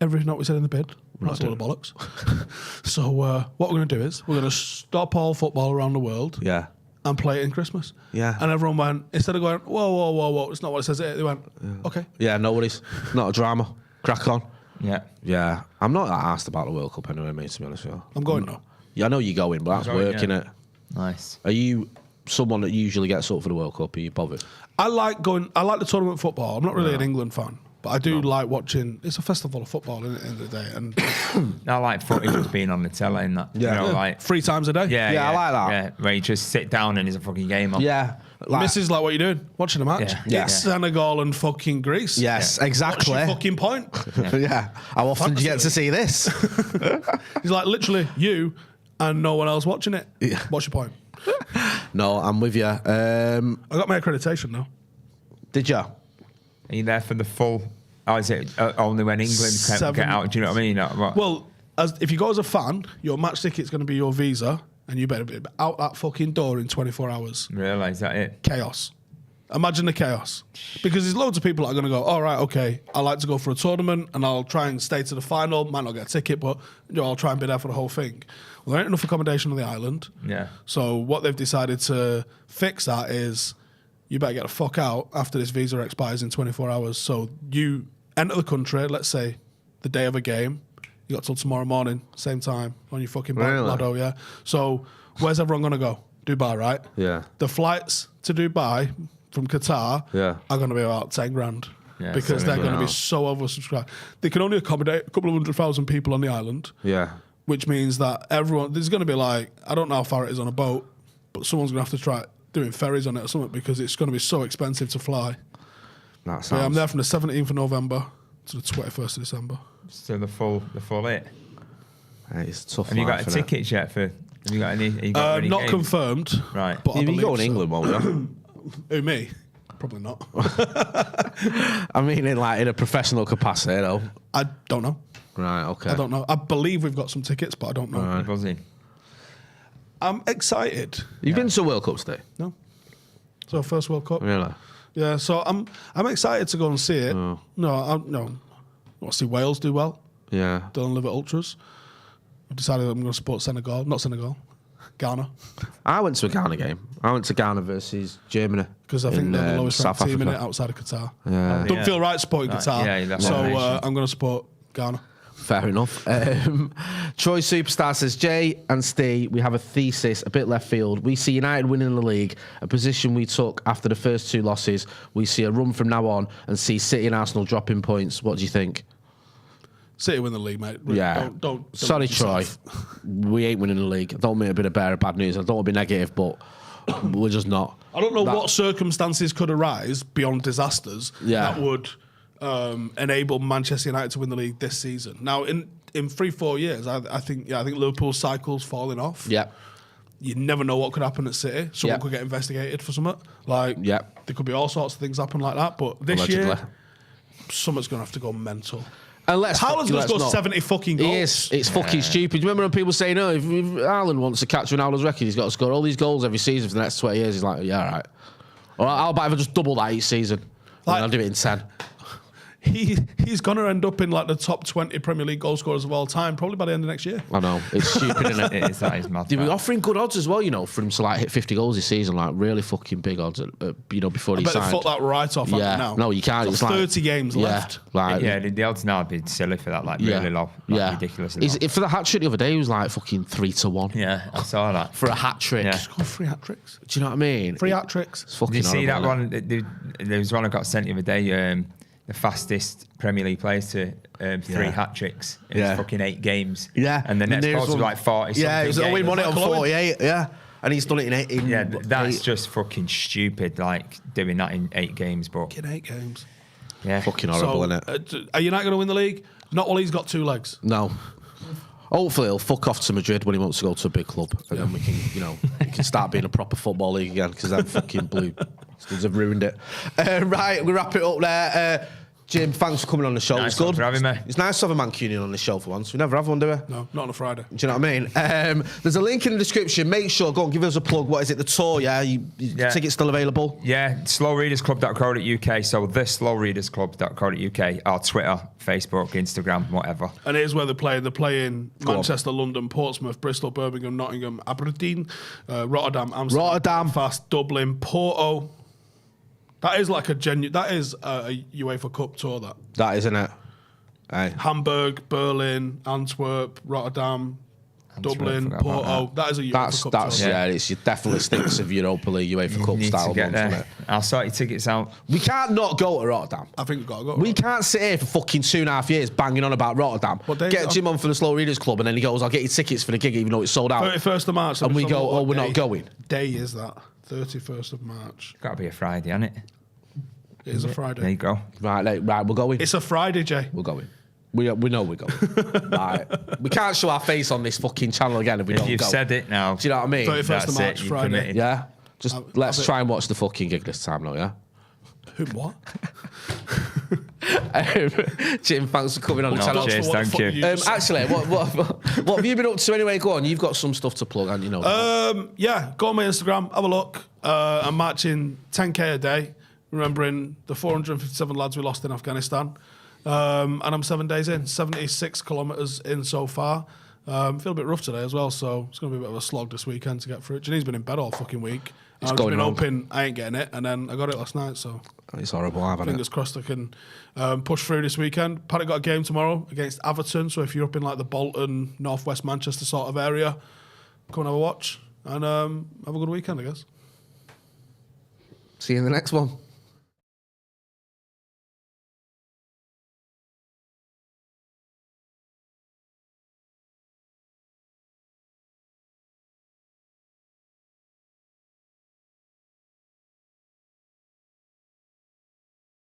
everything that we said in the bid, that's a lot of bollocks. So what we're going to do is we're going to stop all football around the world. Yeah. And play it in Christmas. Yeah. And everyone went, instead of going, whoa, it's not what it says. They went, okay. Yeah, no worries. Not a drama. Crack on. Yeah. Yeah. I'm not that asked about the World Cup anyway, mate, to be honest with you. I'm going now. Yeah, I know you're going, but that's work, innit? Nice. Are you someone that usually gets up for the World Cup? Are you bothered? I like the tournament football. I'm not really an England fan, but I do like watching. It's a festival of football in the end of the day. And I like footy just being on the telly and that. Yeah. You know, like 3 times a day. Yeah, I like that. Yeah, where you just sit down and there's a fucking game on. Yeah. Mrs. like, what are you doing? Watching a match? Yeah. It's Senegal and fucking Greece. Yes, exactly. What's your fucking point? Yeah. How often do you get to see this? He's like, literally, you and no one else watching it. Yeah. What's your point? No, I'm with you. I got my accreditation now. Did you? Are you there for the full? Oh, is it only when England can get out? Do you know what I mean? What? Well, if you go as a fan, your match ticket's going to be your visa, and you better be out that fucking door in 24 hours. Really? Is that it? Chaos. Imagine the chaos. Because there's loads of people that are going to go, all right, okay, I like to go for a tournament and I'll try and stay to the final. Might not get a ticket, but I'll try and be there for the whole thing. Well, there ain't enough accommodation on the island. Yeah. So what they've decided to fix that is you better get the fuck out after this visa expires in 24 hours. So you enter the country, let's say the day of a game. You got till tomorrow morning, same time, on your fucking bike, Lado, yeah. So where's everyone going to go? Dubai, right? Yeah. The flights to Dubai from Qatar are going to be about 10 grand. Yeah, because they're going to be so oversubscribed. They can only accommodate a couple of 100,000 people on the island. Yeah. Which means that there's going to be like, I don't know how far it is on a boat, but someone's going to have to try doing ferries on it or something because it's going to be so expensive to fly. That sounds... Yeah, I'm there from the 17th of November to the 21st of December. So the full it. It's tough. Have you got a ticket yet for? Have you got any? You got any not games? confirmed. Right. But You go in England, won't you? Who, me? Probably not. I mean, in a professional capacity, though. I don't know. Right. Okay. I don't know. I believe we've got some tickets, but I don't know. Right. Buzzing. I'm excited. You've been to World Cups, today? No. So first World Cup. Really? Yeah. So I'm excited to go and see it. Oh. No. I want to see Wales do well. Yeah. Don't live at Ultras. I've decided that I'm going to support Senegal. Not Senegal. Ghana. I went to a Ghana game. I went to Ghana versus Germany. Because I think they're the lowest ranked South team in it Africa. outside of Qatar. Yeah. Don't feel right supporting Qatar. Yeah, that's so right. I'm going to support Ghana. Fair enough. Troy Superstar says, Jay and Steve, we have a thesis, a bit left field. We see United winning the league, a position we took after the first 2 losses. We see a run from now on and see City and Arsenal dropping points. What do you think? City win the league, mate. Yeah. Don't Sorry, Troy. We ain't winning the league. I don't mean a bit of bear of bad news. I don't want to be negative, but we're just not. I don't know what circumstances could arise beyond disasters that would enable Manchester United to win the league this season. Now, in 3-4 years, I think Liverpool's cycle's falling off. Yeah. You never know what could happen at City. Someone could get investigated for something. Like, there could be all sorts of things happen like that. But this year, someone's going to have to go mental. And Haaland's going to score 70 fucking goals. He is. It's fucking stupid. Do you remember when people say, no, if Haaland wants to catch Ronaldo's record, he's got to score all these goals every season for the next 20 years. He's like, yeah, all right. All right, I'll buy if I just double that each season. Like, I'll do it in 10. He's going to end up in like the top 20 Premier League goal scorers of all time, probably by the end of next year. I know. It's stupid, isn't it? That is mad. They were offering good odds as well, for him to hit 50 goals this season, really fucking big odds, before he signed. I bet they fucked that right off now. No, you can't. It's 30 games left. The odds now would be silly for that, really low. Ridiculous. For the hat-trick the other day, he was fucking 3-1. Yeah, I saw that. For a hat-trick. Yeah. Just got 3 hat-tricks. Do you know what I mean? 3 hat-tricks. It's fucking Did you see that horrible, one? There was one I got sent the other day. The fastest Premier League players to 3 hat tricks in fucking 8 games. Yeah. And the next was like 40. Yeah, he won it on 48. Yeah. And he's done it in 8. That's just fucking stupid, doing that in 8 games. But in 8 games. Yeah. Fucking horrible, So, innit? are United going to win the league? Not while he's got 2 legs. No. Hopefully he'll fuck off to Madrid when he wants to go to a big club, and then we can, we can start being a proper football league again, because them fucking blue bastards have ruined it. Right, we wrap it up there. Jim, thanks for coming on the show. Nice It's good. for having me. It's nice to have a Mancunian on the show for once. We never have one, do we? No, not on a Friday. Do you know what I mean? There's a link in the description. Make sure, go on, give us a plug. What is it? The tour, yeah? Tickets still available? Yeah, slowreadersclub.co.uk. So theslowreadersclub.co.uk. Or Twitter, Facebook, Instagram, whatever. And here's where they play. They're playing Manchester, London, Portsmouth, Bristol, Birmingham, Nottingham, Aberdeen, Rotterdam, Amsterdam, Belfast, Dublin, Porto. That is like a That is a UEFA Cup tour. That isn't it. Aye. Hamburg, Berlin, Antwerp, Rotterdam, Dublin, Porto. That is a UEFA Cup tour. Yeah, it definitely stinks of Europa League, UEFA Cup style ones, doesn't it? I'll sort your tickets out. We can't not go to Rotterdam. I think we've got to go. We can't sit here for fucking 2.5 years banging on about Rotterdam. Get Jim on for the Slow Readers Club, and then he goes, I'll get you tickets for the gig even though it's sold out. 31st of March. And we go, oh, we're not going. Day is that? 31st of March. Got to be a Friday, hasn't it? It is a Friday. There you go. Right, we're going. It's a Friday, Jay. We're going. We know we're going. Right. We can't show our face on this fucking channel again if we don't go. You've said it now. Do you know what I mean? 31st of March, Friday. Committed. Yeah? Just let's try and watch the fucking gig this time, though, yeah? What? Jim, thanks for coming on the channel. Cheers, thank you. Actually, what have you been up to anyway? Go on, you've got some stuff to plug, haven't you? Yeah, go on my Instagram, have a look. I'm marching 10k a day, remembering the 457 lads we lost in Afghanistan. And I'm 7 days in, 76 kilometres in so far. Feel a bit rough today as well, so it's going to be a bit of a slog this weekend to get through it. Janine's been in bed all fucking week. I've just been hoping I ain't getting it, and then I got it last night, so... It's horrible, haven't it? Fingers crossed I can push through this weekend. Paddock got a game tomorrow against Everton, so if you're up in like the Bolton, North West Manchester sort of area, come and have a watch, and have a good weekend, I guess. See you in the next one.